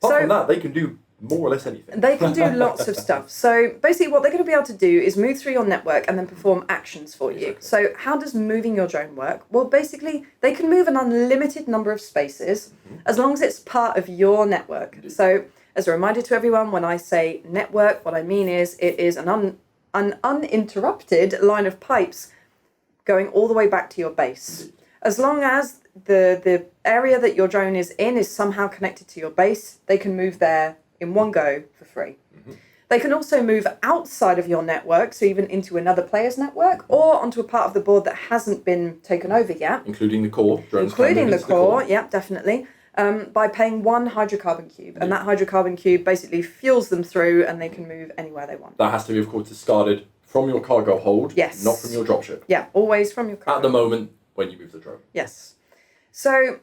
Speaker 2: Apart from that, they can do more or less anything.
Speaker 1: They can do lots of stuff. So basically what they're going to be able to do is move through your network and then perform actions for you. So how does moving your drone work? Well, basically they can move an unlimited number of spaces as long as it's part of your network. So as a reminder to everyone, when I say network, what I mean is it is an uninterrupted line of pipes going all the way back to your base. As long as the area that your drone is in is somehow connected to your base, they can move there in one go for free. They can also move outside of your network, so even into another player's network, or onto a part of the board that hasn't been taken over yet.
Speaker 2: Including the core.
Speaker 1: Including the core, yeah, definitely. By paying 1 hydrocarbon cube. And that hydrocarbon cube basically fuels them through and they can move anywhere they want.
Speaker 2: That has to be, of course, discarded from your cargo hold,
Speaker 1: yes,
Speaker 2: not from your dropship.
Speaker 1: Yeah, always from your cargo.
Speaker 2: At the moment when you move the drone.
Speaker 1: Yes. So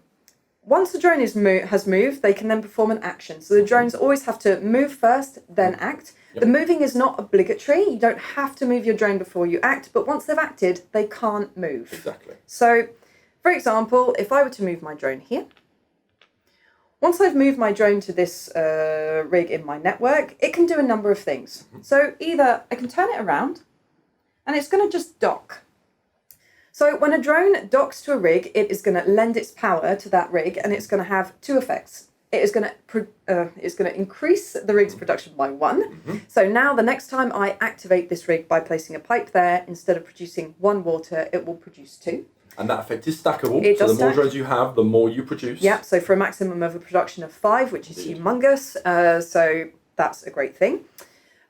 Speaker 1: once the drone has moved, they can then perform an action. So the drones always have to move first, then act. Yep. The moving is not obligatory. You don't have to move your drone before you act, but once they've acted, they can't move.
Speaker 2: Exactly.
Speaker 1: So, for example, if I were to move my drone here, once I've moved my drone to this rig in my network, it can do a number of things. So either I can turn it around, and it's going to just dock. So when a drone docks to a rig, it is going to lend its power to that rig, and it's going to have 2 effects. It is going to increase the rig's production by 1. So now the next time I activate this rig by placing a pipe there, instead of producing 1 water, it will produce 2.
Speaker 2: And that effect is stackable. So the more drones you have, the more you produce.
Speaker 1: Yeah, so for a maximum of a production of 5, which is humongous. So that's a great thing.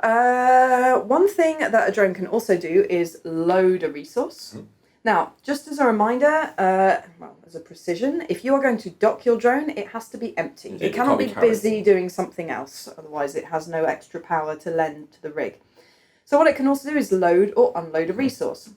Speaker 1: One thing that a drone can also do is load a resource. Now, just as a reminder, as a precision, if you are going to dock your drone, it has to be empty. It cannot be busy doing something else, otherwise it has no extra power to lend to the rig. So what it can also do is load or unload a resource.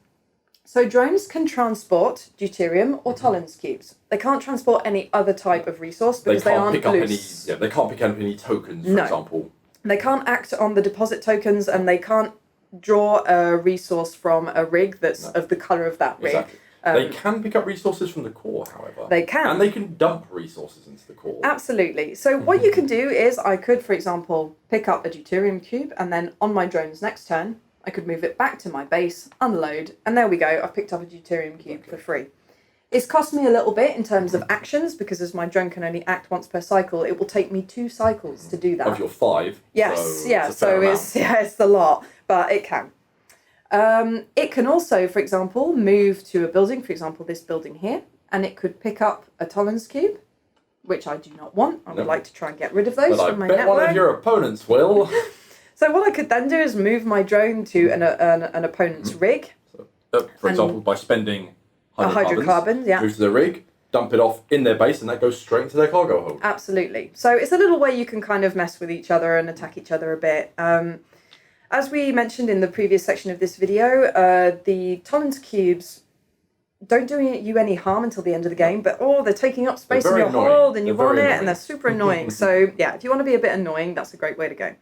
Speaker 1: So drones can transport deuterium or Tollens cubes. They can't transport any other type of resource because they aren't loose.
Speaker 2: They can't pick up any tokens, for example.
Speaker 1: They can't act on the deposit tokens, and they can't draw a resource from a rig that's of the colour of that rig.
Speaker 2: Exactly. They can pick up resources from the core, however.
Speaker 1: They can.
Speaker 2: And they can dump resources into the core.
Speaker 1: Absolutely. So what you can do is I could, for example, pick up a deuterium cube, and then on my drone's next turn, I could move it back to my base, unload, and there we go. I've picked up a deuterium cube for free. It's cost me a little bit in terms of actions, because as my drone can only act once per cycle, it will take me 2 cycles to do that.
Speaker 2: Of your 5.
Speaker 1: Yes, so it's a lot, but it can. It can also, for example, move to a building, for example, this building here, and it could pick up a Tollens cube, which I do not want. I would like to try and get rid of those from my network.
Speaker 2: But I bet one of your opponents will.
Speaker 1: So what I could then do is move my drone to an opponent's rig.
Speaker 2: For example, by spending
Speaker 1: hydrocarbons,
Speaker 2: move to the rig, dump it off in their base, and that goes straight into their cargo hold.
Speaker 1: Absolutely. So it's a little way you can kind of mess with each other and attack each other a bit. As we mentioned in the previous section of this video, the Tollens cubes don't do you any harm until the end of the game, but they're taking up space in your hold and you want it, and they're super annoying. So yeah, if you want to be a bit annoying, that's a great way to go.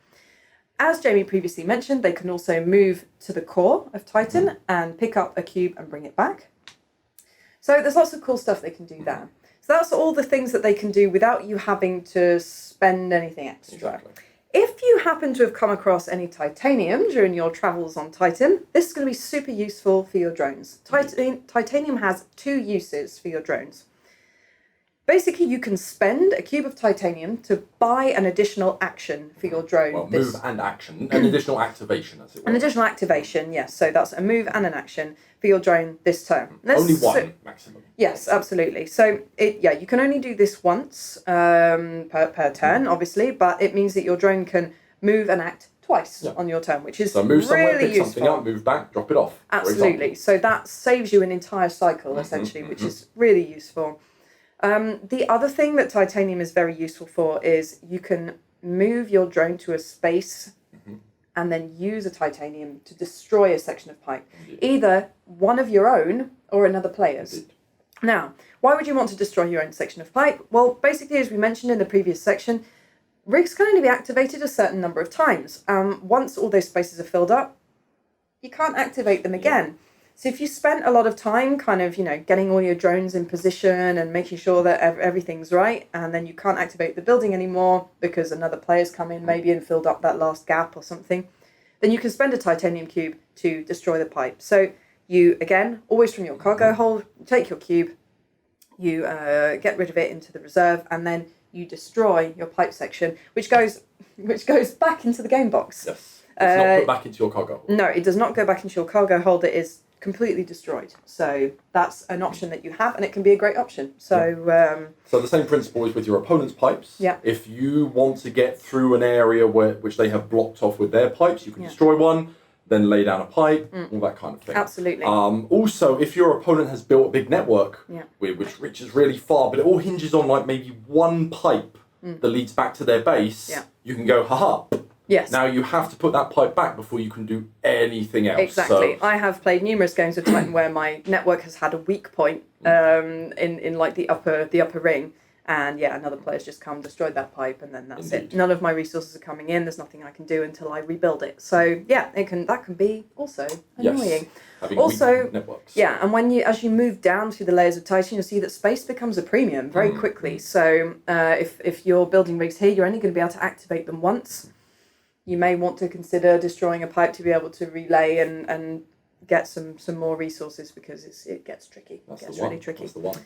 Speaker 1: As Jamie previously mentioned, they can also move to the core of Titan and pick up a cube and bring it back. So there's lots of cool stuff they can do there. So that's all the things that they can do without you having to spend anything extra.
Speaker 2: Exactly.
Speaker 1: If you happen to have come across any titanium during your travels on Titan, this is going to be super useful for your drones. Titanium has 2 uses for your drones. Basically, you can spend a cube of titanium to buy an additional action for your drone.
Speaker 2: Well, move and action, an additional activation, as it were.
Speaker 1: An additional activation, yes. So that's a move and an action for your drone this turn.
Speaker 2: Only one, maximum.
Speaker 1: Yes, absolutely. So, you can only do this once per turn, obviously, but it means that your drone can move and act twice on your turn, which is really useful. So move somewhere, pick something up,
Speaker 2: move back, drop it off.
Speaker 1: Absolutely. So that saves you an entire cycle, essentially, which is really useful. The other thing that titanium is very useful for is you can move your drone to a space and then use a titanium to destroy a section of pipe, either one of your own or another player's. Now, why would you want to destroy your own section of pipe? Well, basically, as we mentioned in the previous section, rigs can only be activated a certain number of times. Once all those spaces are filled up, you can't activate them again. So if you spent a lot of time kind of, getting all your drones in position and making sure that everything's right, and then you can't activate the building anymore because another player's come in maybe and filled up that last gap or something, then you can spend a titanium cube to destroy the pipe. So you, again, always from your cargo hold, take your cube, you get rid of it into the reserve, and then you destroy your pipe section, which goes back into the game box.
Speaker 2: Yes. It's not put back into your cargo hold.
Speaker 1: No, it does not go back into your cargo hold. It is completely destroyed. So that's an option that you have, and it can be a great option. So
Speaker 2: so the same principle is with your opponent's pipes.
Speaker 1: Yeah.
Speaker 2: If you want to get through an area which they have blocked off with their pipes, you can destroy one, then lay down a pipe, all that kind of thing.
Speaker 1: Absolutely.
Speaker 2: Also, if your opponent has built a big network, which reaches really far, but it all hinges on like maybe one pipe that leads back to their base, you can go, haha.
Speaker 1: Yes.
Speaker 2: Now you have to put that pipe back before you can do anything else.
Speaker 1: Exactly. So, I have played numerous games of Titan where my network has had a weak point in like the upper ring, and another player's just come, destroyed that pipe, and then that's it. None of my resources are coming in. There's nothing I can do until I rebuild it. So that can be also annoying.
Speaker 2: Having
Speaker 1: also,
Speaker 2: weak networks.
Speaker 1: Yeah, and as you move down through the layers of Titan, you'll see that space becomes a premium very quickly. So if you're building rigs here, you're only going to be able to activate them once. You may want to consider destroying a pipe to be able to relay and get some more resources, because it gets tricky. It gets really tricky.
Speaker 2: That's the one.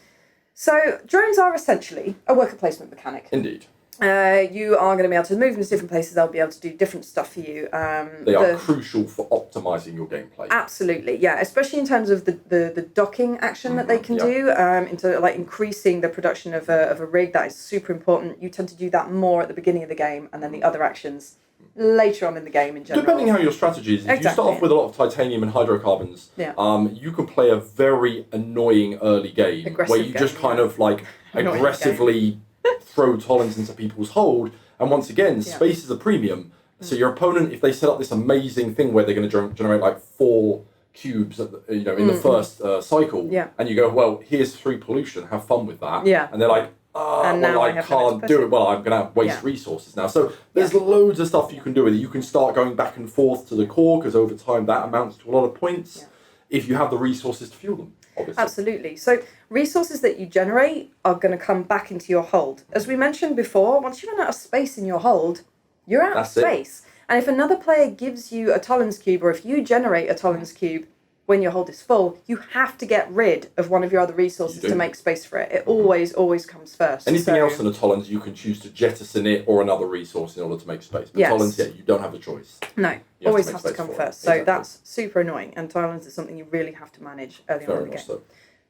Speaker 1: So drones are essentially a worker placement mechanic.
Speaker 2: Indeed.
Speaker 1: You are going to be able to move them to different places. They'll be able to do different stuff for you.
Speaker 2: They are crucial for optimizing your gameplay.
Speaker 1: Absolutely, yeah. Especially in terms of the docking action that they can do, into like increasing the production of a rig. That is super important. You tend to do that more at the beginning of the game, and then the other actions later on in the game in general.
Speaker 2: Depending how your strategy is. If you start off with a lot of titanium and hydrocarbons, you can play a very annoying early game where you just kind of like aggressively throw Tollens into people's hold, and once again, space is a premium. So your opponent, if they set up this amazing thing where they're going to generate like 4 cubes at the, in the first cycle, and you go, well, here's 3 pollution, have fun with that, and they're like,
Speaker 1: and now
Speaker 2: I can't do it. Well, I'm going to have waste resources now. So there's loads of stuff you can do with it. You can start going back and forth to the core because over time that amounts to a lot of points if you have the resources to fuel them, obviously.
Speaker 1: Absolutely. So resources that you generate are going to come back into your hold. As we mentioned before, once you run out of space in your hold, you're out of space. And if another player gives you a Tollens cube, or if you generate a Tollens cube when your hold is full, you have to get rid of one of your other resources to make space for it. It always comes first.
Speaker 2: Anything else in a Tollens, you can choose to jettison it or another resource in order to make space. But Tollens, you don't have a choice.
Speaker 1: No, always has to come first. So that's super annoying. And Tollens is something you really have to manage early on in the game.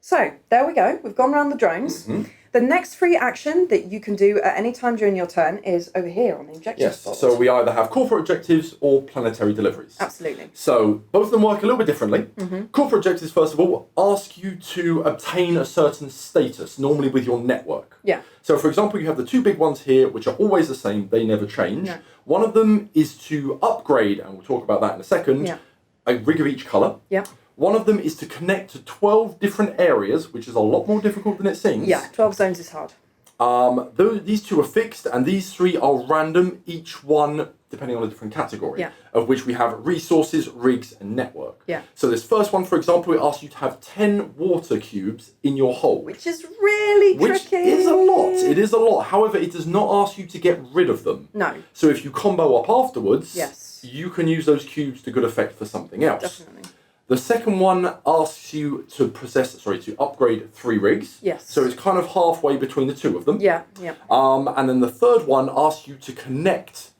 Speaker 1: So there we go. We've gone around the drones. The next free action that you can do at any time during your turn is over here on the objectives board.
Speaker 2: So we either have corporate objectives or planetary deliveries.
Speaker 1: Absolutely.
Speaker 2: So both of them work a little bit differently. Corporate objectives, first of all, ask you to obtain a certain status, normally with your network. So for example, you have the 2 big ones here, which are always the same. They never change. One of them is to upgrade, and we'll talk about that in a second, a rig of each colour. One of them is to connect to 12 different areas, which is a lot more difficult than it seems.
Speaker 1: 12 zones is hard.
Speaker 2: These 2 are fixed, and these 3 are random, each one depending on a different category, of which we have resources, rigs, and network. So this first one, for example, it asks you to have 10 water cubes in your hold.
Speaker 1: Which is really tricky.
Speaker 2: Which is a lot. It is a lot. However, it does not ask you to get rid of them.
Speaker 1: No.
Speaker 2: So if you combo up afterwards, you can use those cubes to good effect for something else.
Speaker 1: Definitely.
Speaker 2: The second one asks you to upgrade 3 rigs. So it's kind of halfway between the 2 of them. And then the third one asks you to connect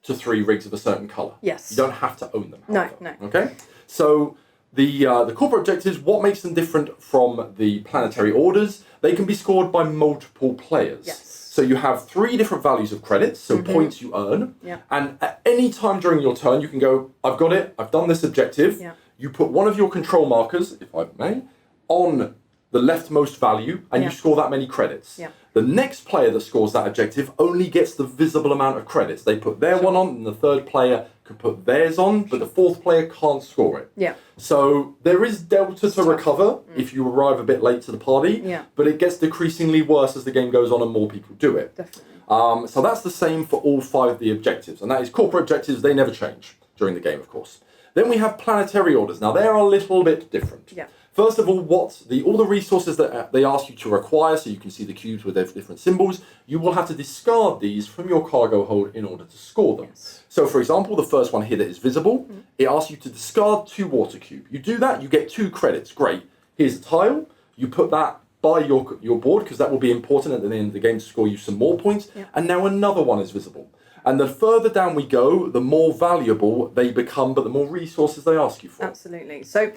Speaker 2: to 3 rigs of a certain colour. You don't have to own them. However.
Speaker 1: No.
Speaker 2: Okay. So the corporate objectives, what makes them different from the planetary orders? They can be scored by multiple players. So you have 3 different values of credits, so points you earn. And at any time during your turn, you can go, I've got it, I've done this objective. You put one of your control markers, if I may, on the leftmost value, and you score that many credits. The next player that scores that objective only gets the visible amount of credits. They put their one on, and the third player can put theirs on, but the fourth player can't score it. So there is delta to recover if you arrive a bit late to the party, but it gets decreasingly worse as the game goes on and more people do it. So that's the same for all 5 of the objectives, and that is corporate objectives. They never change during the game, of course. Then we have planetary orders. Now, they're a little bit different. First of all, all the resources that they ask you to acquire, so you can see the cubes with their different symbols, you will have to discard these from your cargo hold in order to score them. So, for example, the first one here that is visible, it asks you to discard 2 water cube. You do that, you get 2 credits. Great. Here's a tile. You put that by your board, because that will be important at the end of the game to score you some more points. And now another one is visible. And the further down we go, the more valuable they become, but the more resources they ask you for.
Speaker 1: Absolutely. So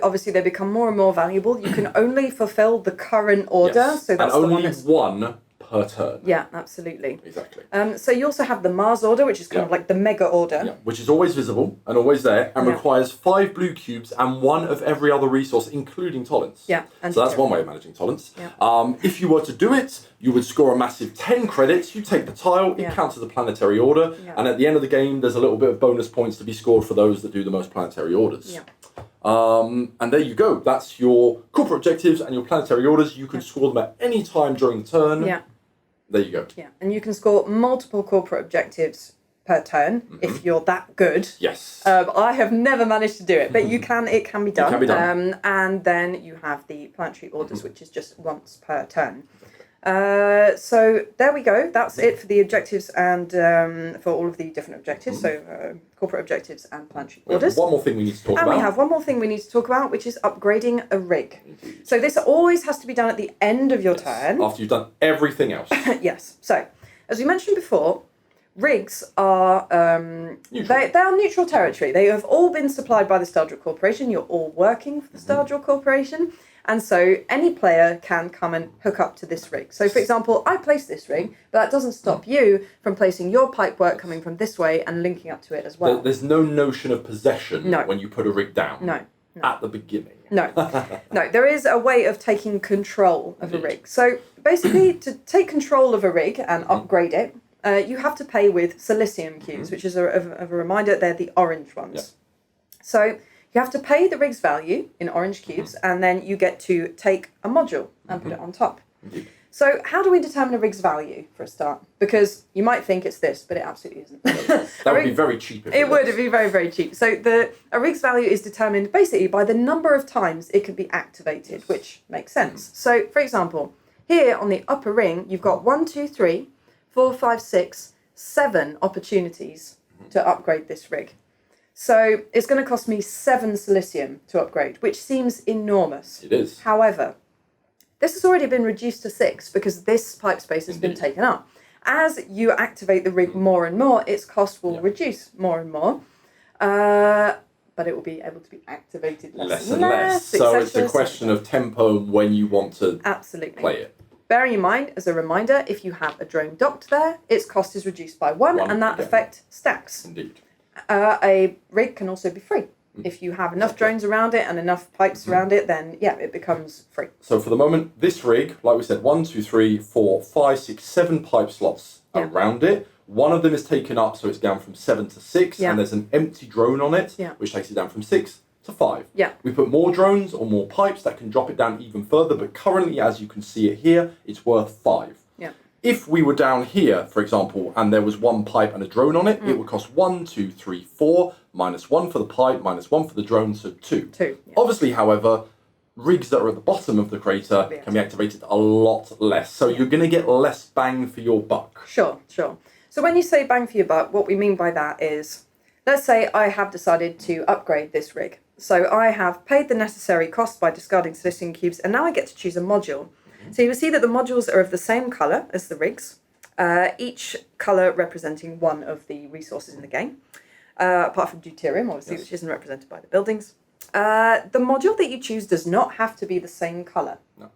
Speaker 1: obviously they become more and more valuable. You can only fulfill the current order. So that's
Speaker 2: and
Speaker 1: the
Speaker 2: only one per turn.
Speaker 1: Yeah, absolutely.
Speaker 2: Exactly.
Speaker 1: So you also have the Mars order, which is kind of like the mega order.
Speaker 2: Which is always visible and always there, and requires 5 blue cubes and 1 of every other resource, including Tollens. So that's one way of managing Tollens. If you were to do it, you would score a massive 10 credits. You take the tile, it counts as a planetary order, and at the end of the game, there's a little bit of bonus points to be scored for those that do the most planetary orders. And there you go. That's your corporate objectives and your planetary orders. You can score them at any time during the turn. There you go.
Speaker 1: And you can score multiple corporate objectives per turn if you're that good. I have never managed to do it, but it can be done.
Speaker 2: It can be done.
Speaker 1: And then you have the planetary orders, which is just once per turn. So there we go. That's it for the objectives and for all of the different objectives. So corporate objectives and planetary orders.
Speaker 2: One more thing we need to talk about.
Speaker 1: And we have one more thing we need to talk about, which is upgrading a rig. So this always has to be done at the end of your turn.
Speaker 2: After you've done everything else.
Speaker 1: So as we mentioned before, rigs are they are neutral territory. They have all been supplied by the Stardrill Corporation. You're all working for the Stardrill Corporation. And so any player can come and hook up to this rig. So, for example, I place this rig, but that doesn't stop you from placing your pipework coming from this way and linking up to it as well.
Speaker 2: There's no notion of possession when you put a rig down at the beginning.
Speaker 1: No, there is a way of taking control of a rig. So, basically, to take control of a rig and upgrade it, you have to pay with silicium cubes, which is, a reminder, they're the orange ones. So You have to pay the rig's value in orange cubes, and then you get to take a module and put it on top.
Speaker 2: Indeed.
Speaker 1: So how do we determine a rig's value for a start? Because you might think it's this, but it absolutely isn't.
Speaker 2: That would be very cheap.
Speaker 1: It would be very, very cheap. So a rig's value is determined basically by the number of times it can be activated, which makes sense. So, for example, here on the upper ring, you've got 1, 2, 3, 4, 5, 6, 7 opportunities to upgrade this rig. So it's going to cost me 7 silicium to upgrade, which seems enormous.
Speaker 2: It is.
Speaker 1: However, this has already been reduced to 6 because this pipe space has been taken up. As you activate the rig more and more, its cost will reduce more and more. But it will be able to be activated less and less.
Speaker 2: So it's a question of tempo when you want to play it.
Speaker 1: Bearing in mind, as a reminder, if you have a drone docked there, its cost is reduced by 1 and that effect stacks.
Speaker 2: Indeed.
Speaker 1: A rig can also be free. If you have enough drones around it and enough pipes around it, then yeah, it becomes free.
Speaker 2: So for the moment, this rig, like we said, 1, 2, 3, 4, 5, 6, 7 pipe slots around it. One of them is taken up, so it's down from 7 to 6, and there's an empty drone on it, which takes it down from 6 to 5.
Speaker 1: Yeah.
Speaker 2: We put more drones or more pipes that can drop it down even further, but currently, as you can see it here, it's worth 5.
Speaker 1: Yeah.
Speaker 2: If we were down here, for example, and there was 1 pipe and a drone on it, it would cost 1, 2, 3, 4, minus 1 for the pipe, minus 1 for the drone, so 2.
Speaker 1: 2. Yeah.
Speaker 2: Obviously, however, rigs that are at the bottom of the crater can be activated a lot less. So you're going to get less bang for your buck.
Speaker 1: Sure. So when you say bang for your buck, what we mean by that is, let's say I have decided to upgrade this rig. So I have paid the necessary cost by discarding silicium cubes, and now I get to choose a module. So you will see that the modules are of the same colour as the rigs, each colour representing one of the resources in the game, apart from deuterium, obviously, which isn't represented by the buildings. The module that you choose does not have to be the same colour.
Speaker 2: No.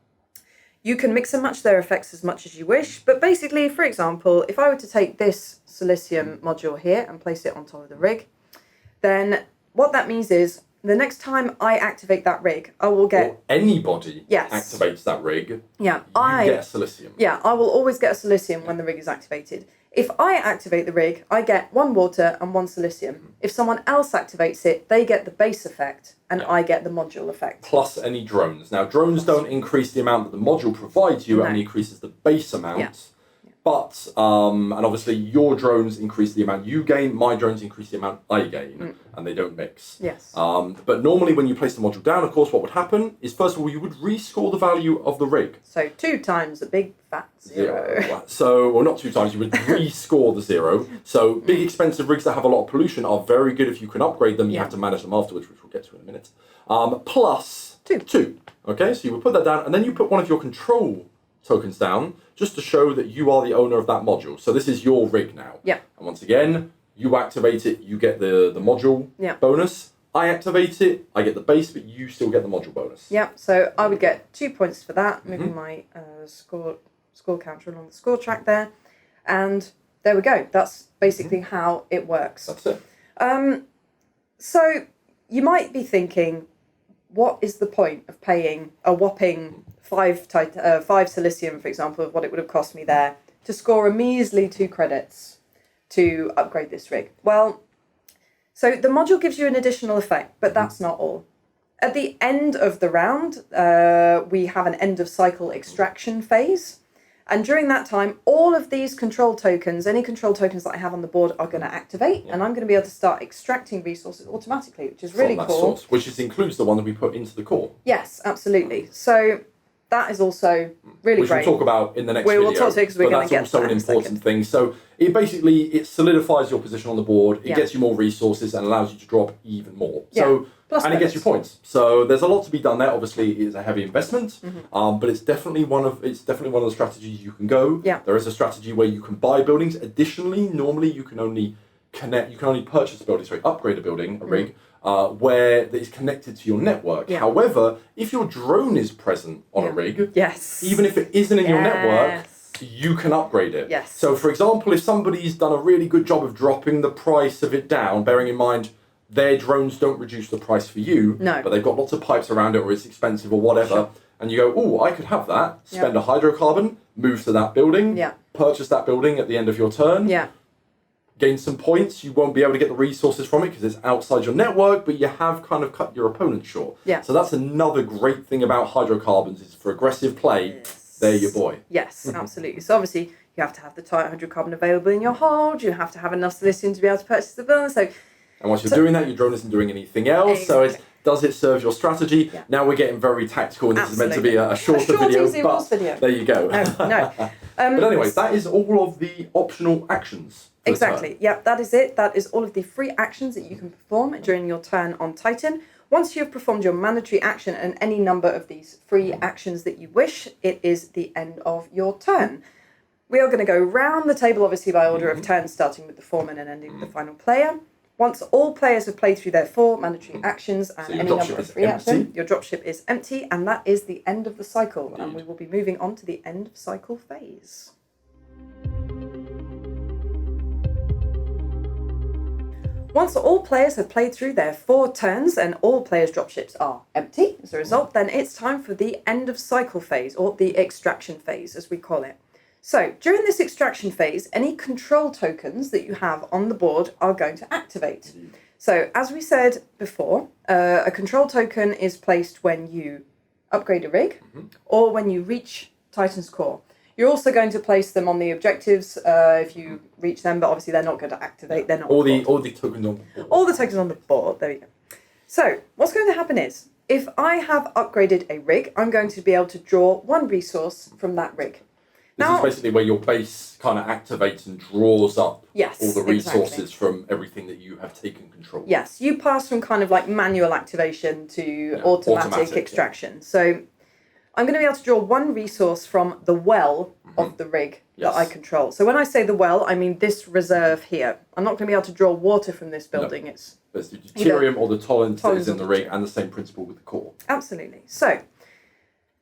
Speaker 1: You can mix and match their effects as much as you wish, but basically, for example, if I were to take this silicium module here and place it on top of the rig, then what that means is the next time I activate that rig, I will get...
Speaker 2: Or anybody activates that rig, you get silicium.
Speaker 1: Yeah, I will always get a silicium when the rig is activated. If I activate the rig, I get 1 water and 1 silicium. If someone else activates it, they get the base effect, and I get the module effect.
Speaker 2: Plus any drones. Now, drones don't increase the amount that the module provides you, it only increases the base amount.
Speaker 1: Yeah.
Speaker 2: But, and obviously your drones increase the amount you gain, my drones increase the amount I gain, and they don't mix.
Speaker 1: Yes.
Speaker 2: But normally when you place the module down, of course, what would happen is, first of all, you would rescore the value of the rig.
Speaker 1: So 2 times a big fat 0.
Speaker 2: So, well, not 2 times, you would rescore the 0. So big expensive rigs that have a lot of pollution are very good if you can upgrade them. You have to manage them afterwards, which we'll get to in a minute. Plus 2. Okay, so you would put that down, and then you put one of your control tokens down, just to show that you are the owner of that module. So this is your rig now.
Speaker 1: Yeah.
Speaker 2: And once again, you activate it, you get the module bonus. I activate it, I get the base, but you still get the module bonus.
Speaker 1: Yeah, so I would get 2 points for that, moving my score counter along the score track there. And there we go. That's basically how it works.
Speaker 2: That's it.
Speaker 1: So you might be thinking, what is the point of paying a whopping 5 silicium, for example, of what it would have cost me there, to score a measly 2 credits to upgrade this rig? Well, so the module gives you an additional effect, but that's not all. At the end of the round, we have an end of cycle extraction phase. And during that time, all of these control tokens, any control tokens that I have on the board are going to activate, and I'm going to be able to start extracting resources automatically, which is really cool.
Speaker 2: Source, which includes the one that we put into the core.
Speaker 1: Yes, absolutely. So that is also really
Speaker 2: which
Speaker 1: great.
Speaker 2: Which we'll talk about in the next video.
Speaker 1: We'll talk to it because we're going to get to that
Speaker 2: also an important thing. So it solidifies your position on the board, it gets you more resources and allows you to drop even more. So it gets you points. So there's a lot to be done there. Obviously, it is a heavy investment, but it's definitely one of the strategies you can go.
Speaker 1: Yeah.
Speaker 2: There is a strategy where you can buy buildings. Additionally, normally you can only purchase a building, upgrade a building, a rig, where that is connected to your network.
Speaker 1: Yeah.
Speaker 2: However, if your drone is present on a rig, even if it isn't in your network, you can upgrade it.
Speaker 1: Yes.
Speaker 2: So, for example, if somebody's done a really good job of dropping the price of it down, bearing in mind their drones don't reduce the price for you, but they've got lots of pipes around it, or it's expensive or whatever, and you go, oh, I could have that, spend a hydrocarbon, move to that building, purchase that building at the end of your turn, gain some points. You won't be able to get the resources from it because it's outside your network, but you have kind of cut your opponent short.
Speaker 1: Yeah.
Speaker 2: So that's another great thing about hydrocarbons is for aggressive play, they're your boy.
Speaker 1: Yes, absolutely. So obviously you have to have the hydrocarbon available in your hold, you have to have enough silicium to be able to purchase the villain. So,
Speaker 2: and once you're doing that, your drone isn't doing anything else. Exactly. So does it serve your strategy? Yeah. Now we're getting very tactical, and this is meant to be a shorter video, but there you go.
Speaker 1: No.
Speaker 2: But anyway, that is all of the optional actions.
Speaker 1: Exactly. Yep, that is it. That is all of the free actions that you can perform during your turn on Titan. Once you've performed your mandatory action and any number of these free actions that you wish, it is the end of your turn. We are going to go round the table, obviously, by order of turn, starting with the foreman and ending with the final player. Once all players have played through their 4 mandatory actions and any number of free actions, your dropship is empty, and that is the end of the cycle. Indeed. And we will be moving on to the end of cycle phase. Once all players have played through their 4 turns and all players' dropships are empty as a result, then it's time for the end of cycle phase, or the extraction phase as we call it. So during this extraction phase, any control tokens that you have on the board are going to activate. So as we said before, a control token is placed when you upgrade a rig or when you reach Titan's core. You're also going to place them on the objectives if you reach them, but obviously they're not going to activate. They're not
Speaker 2: all the tokens on the board.
Speaker 1: All the tokens on the board. There we go. So what's going to happen is, if I have upgraded a rig, I'm going to be able to draw 1 resource from that rig.
Speaker 2: This is basically where your base kind of activates and draws up all the resources from everything that you have taken control of.
Speaker 1: Yes, you pass from kind of like manual activation to automatic extraction. So I'm going to be able to draw 1 resource from the well of the rig that I control. So when I say the well, I mean this reserve here. I'm not going to be able to draw water from this building. It's
Speaker 2: the deuterium or the tolerance that is in the rig, and the same principle with the core.
Speaker 1: Absolutely. So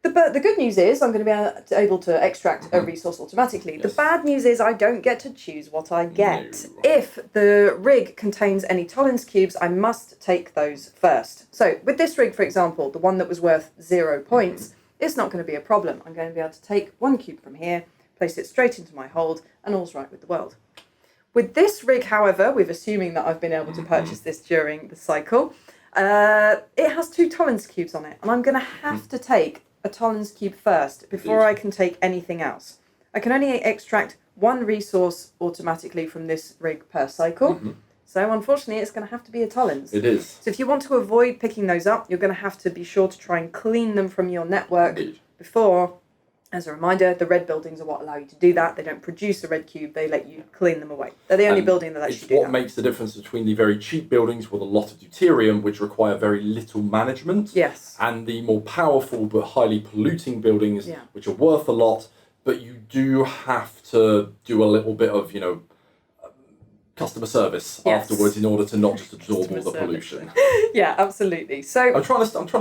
Speaker 1: the good news is I'm going to be able to extract a resource automatically. The bad news is I don't get to choose what I get. No. If the rig contains any tolerance cubes, I must take those first. So with this rig, for example, the one that was worth 0 points, it's not going to be a problem. I'm going to be able to take 1 cube from here, place it straight into my hold, and all's right with the world. With this rig, however, with assuming that I've been able to purchase this during the cycle, it has 2 tolerance cubes on it, and I'm going to have to take a tolerance cube first before I can take anything else. I can only extract 1 resource automatically from this rig per cycle. So unfortunately, it's going to have to be a tolerance.
Speaker 2: It is.
Speaker 1: So if you want to avoid picking those up, you're going to have to be sure to try and clean them from your network before. As a reminder, the red buildings are what allow you to do that. They don't produce a red cube, they let you clean them away. They're the only building that lets you do that.
Speaker 2: It's what makes the difference between the very cheap buildings with a lot of deuterium, which require very little management, and the more powerful but highly polluting buildings, which are worth a lot, but you do have to do a little bit of, customer service afterwards in order to not just absorb all the pollution.
Speaker 1: Yeah, absolutely. So
Speaker 2: I'm trying to stick to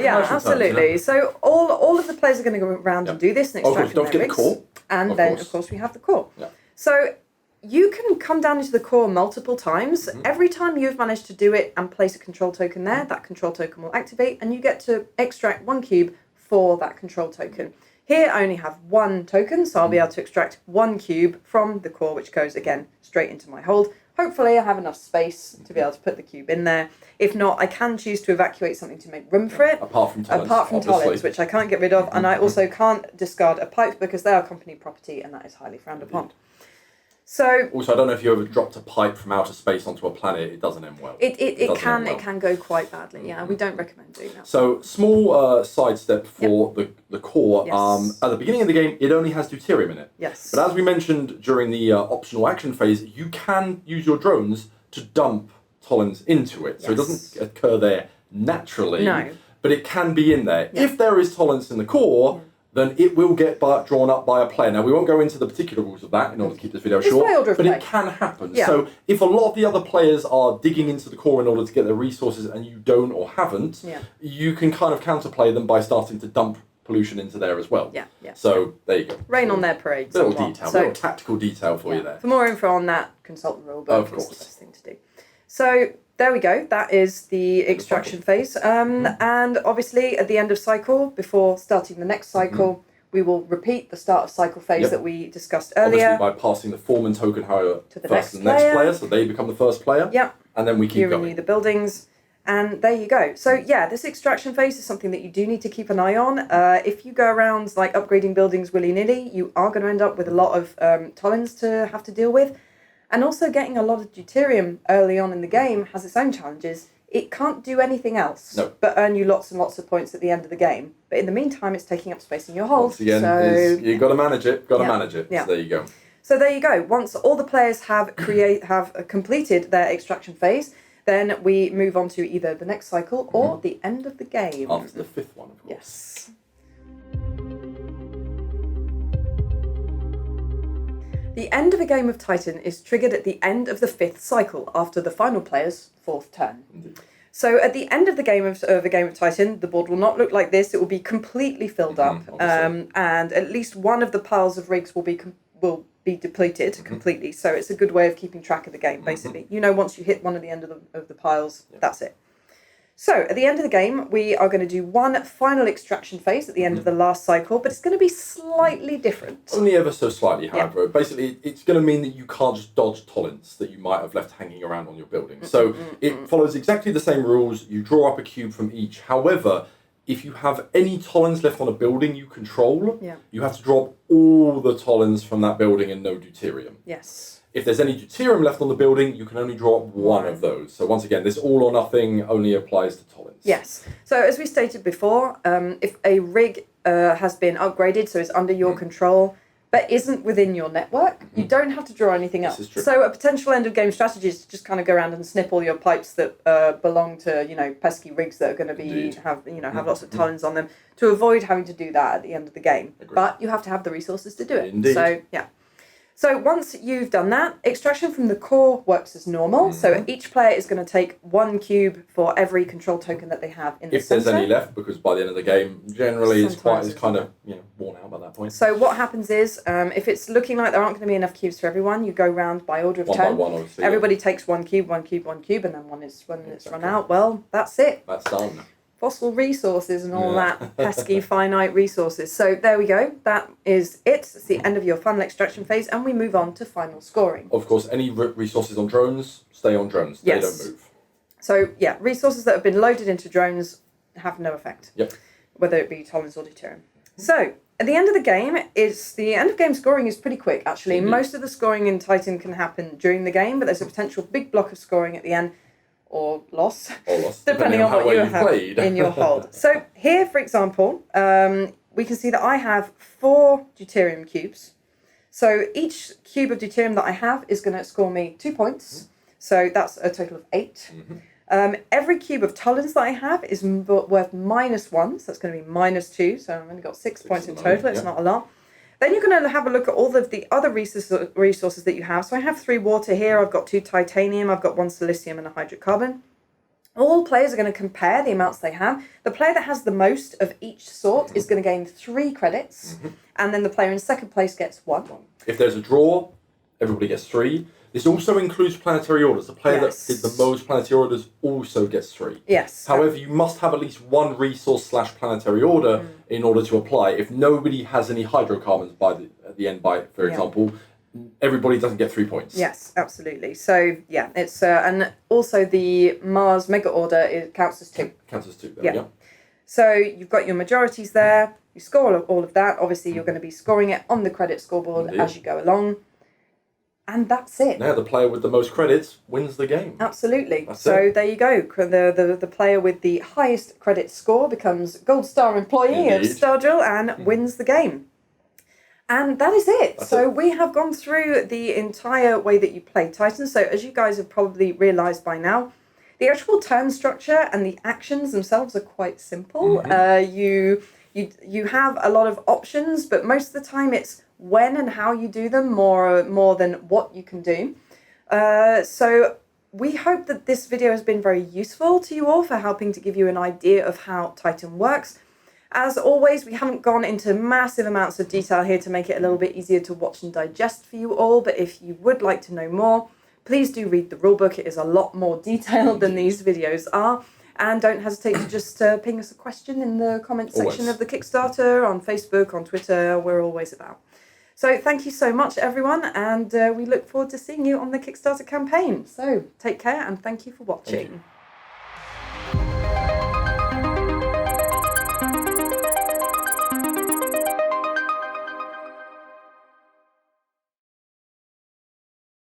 Speaker 1: absolutely. Terms, So all of the players are going to go around and do this and extract
Speaker 2: don't forget the core.
Speaker 1: And then of course we have the core. So you can come down into the core multiple times. Every time you've managed to do it and place a control token there, that control token will activate and you get to extract 1 cube for that control token. Here I only have 1 token, so I'll be able to extract 1 cube from the core, which goes, again, straight into my hold. Hopefully I have enough space to be able to put the cube in there. If not, I can choose to evacuate something to make room for it.
Speaker 2: Apart from tolerance,
Speaker 1: which I can't get rid of, and I also can't discard a pipe because they are company property, and that is highly frowned upon. So
Speaker 2: also, I don't know if you ever dropped a pipe from outer space onto a planet. It doesn't end well.
Speaker 1: It can go quite badly. Yeah, we don't recommend doing that.
Speaker 2: So small sidestep for the core. At the beginning of the game, it only has deuterium in it.
Speaker 1: Yes.
Speaker 2: But as we mentioned during the optional action phase, you can use your drones to dump tolerance into it. So it doesn't occur there naturally.
Speaker 1: No.
Speaker 2: But it can be in there. If there is tolerance in the core, then it will get drawn up by a player. Now, we won't go into the particular rules of that in order to keep this video short, but it can happen. Yeah. So if a lot of the other players are digging into the core in order to get their resources and you don't or haven't, you can kind of counterplay them by starting to dump pollution into there as well. So there you go.
Speaker 1: Rain on their parade.
Speaker 2: Little detail, little tactical detail for you there.
Speaker 1: For more info on that, consult the rulebook.
Speaker 2: Of course.
Speaker 1: It's the best thing to do. So there we go. That is the extraction phase. And obviously at the end of cycle, before starting the next cycle, we will repeat the start of cycle phase that we discussed earlier.
Speaker 2: Obviously by passing the foreman token, however,
Speaker 1: to the
Speaker 2: first
Speaker 1: next
Speaker 2: to the next player, so they become the first player.
Speaker 1: Yep.
Speaker 2: And then we keep going.
Speaker 1: You renew the buildings. And there you go. So yeah, this extraction phase is something that you do need to keep an eye on. If you go around like upgrading buildings willy-nilly, you are going to end up with a lot of Tollins to have to deal with. And also getting a lot of deuterium early on in the game has its own challenges. It can't do anything else but earn you lots and lots of points at the end of the game. But in the meantime, it's taking up space in your hold.
Speaker 2: Once again, you've got to manage it.
Speaker 1: Yeah.
Speaker 2: So there you go.
Speaker 1: So there you go. Once all the players have completed their extraction phase, then we move on to either the next cycle or the end of the game.
Speaker 2: After the fifth one, of course.
Speaker 1: Yes. The end of a game of Titan is triggered at the end of the fifth cycle, after the final player's fourth turn.
Speaker 2: Indeed.
Speaker 1: So at the end of the game of a game of Titan, the board will not look like this. It will be completely filled up, and at least one of the piles of rigs will be depleted completely. So it's a good way of keeping track of the game, basically. You know, once you hit one at the end of the piles, that's it. So at the end of the game, we are going to do one final extraction phase at the end of the last cycle, but it's going to be slightly different.
Speaker 2: Only ever so slightly, however. Basically, it's going to mean that you can't just dodge Tollins that you might have left hanging around on your building. So it follows exactly the same rules. You draw up a cube from each. However, if you have any Tollins left on a building you control, you have to drop all the Tollins from that building and no deuterium.
Speaker 1: Yes.
Speaker 2: If there's any deuterium left on the building, you can only drop one of those. So once again, this all or nothing only applies to Tollins.
Speaker 1: Yes. So as we stated before, if a rig has been upgraded, so it's under your control, but isn't within your network, you don't have to draw anything else.
Speaker 2: This is true.
Speaker 1: So a potential end of game strategy is to just kind of go around and snip all your pipes that belong to, pesky rigs that are going to have lots of Tollins on them, to avoid having to do that at the end of the game.
Speaker 2: Agreed.
Speaker 1: But you have to have the resources to do it.
Speaker 2: Indeed.
Speaker 1: So yeah. So once you've done that, extraction from the core works as normal. So each player is going to take one cube for every control token that they have in the center.
Speaker 2: If there's any left, because by the end of the game, generally it's kind of worn out by that point.
Speaker 1: So what happens is, if it's looking like there aren't going to be enough cubes for everyone, you go round by order of turn.
Speaker 2: One by one, obviously.
Speaker 1: Everybody takes one cube, and then when it's run out, well, that's it.
Speaker 2: That's done.
Speaker 1: Fossil resources and all that pesky finite resources. So there we go. That is it. It's the end of your final extraction phase, and we move on to final scoring.
Speaker 2: Of course, any resources on drones stay on drones. They don't move.
Speaker 1: So yeah, resources that have been loaded into drones have no effect.
Speaker 2: Yep.
Speaker 1: Whether it be Tollins or deuterium. So at the end of the game, the end of game scoring is pretty quick actually.
Speaker 2: Indeed.
Speaker 1: Most of the scoring in Titan can happen during the game, but there's a potential big block of scoring at the end. Or loss, depending on what you have in your hold. So here, for example, we can see that I have 4 deuterium cubes. So each cube of deuterium that I have is going to score me 2 points. So that's a total of 8. Every cube of Tollins that I have is worth -1, so that's going to be -2. So I've only got 6 points in total. It's not a lot. Then you're going to have a look at all of the other resources that you have. So I have 3 water here, I've got 2 titanium, I've got 1 silicium and a hydrocarbon. All players are going to compare the amounts they have. The player that has the most of each sort is going to gain 3 credits, and then the player in second place gets 1.
Speaker 2: If there's a draw, everybody gets 3. This also includes planetary orders. The player that did the most planetary orders also gets 3.
Speaker 1: Yes.
Speaker 2: However, you must have at least 1 resource/planetary order in order to apply. If nobody has any hydrocarbons at the end, for example, everybody doesn't get 3 points.
Speaker 1: Yes, absolutely. So yeah, it's and also the Mars mega order counts as 2.
Speaker 2: Counts as 2.
Speaker 1: Yeah. So you've got your majorities there. You score all of that. Obviously, you're going to be scoring it on the credit scoreboard as you go along. And that's it.
Speaker 2: Now the player with the most credits wins the game.
Speaker 1: Absolutely. There you go. The player with the highest credit score becomes Gold Star employee of Stardrill and wins the game. And that is it. We have gone through the entire way that you play Titan. So as you guys have probably realised by now, the actual turn structure and the actions themselves are quite simple. You have a lot of options, but most of the time it's when and how you do them more than what you can do. So we hope that this video has been very useful to you all for helping to give you an idea of how Titan works. As always, we haven't gone into massive amounts of detail here to make it a little bit easier to watch and digest for you all, but if you would like to know more, please do read the rulebook. It is a lot more detailed than these videos are. And don't hesitate to just ping us a question in the comment section
Speaker 2: Always.
Speaker 1: of the Kickstarter, on Facebook, on Twitter. We're always about. So thank you so much, everyone, and we look forward to seeing you on the Kickstarter campaign. So take care and thank you for watching.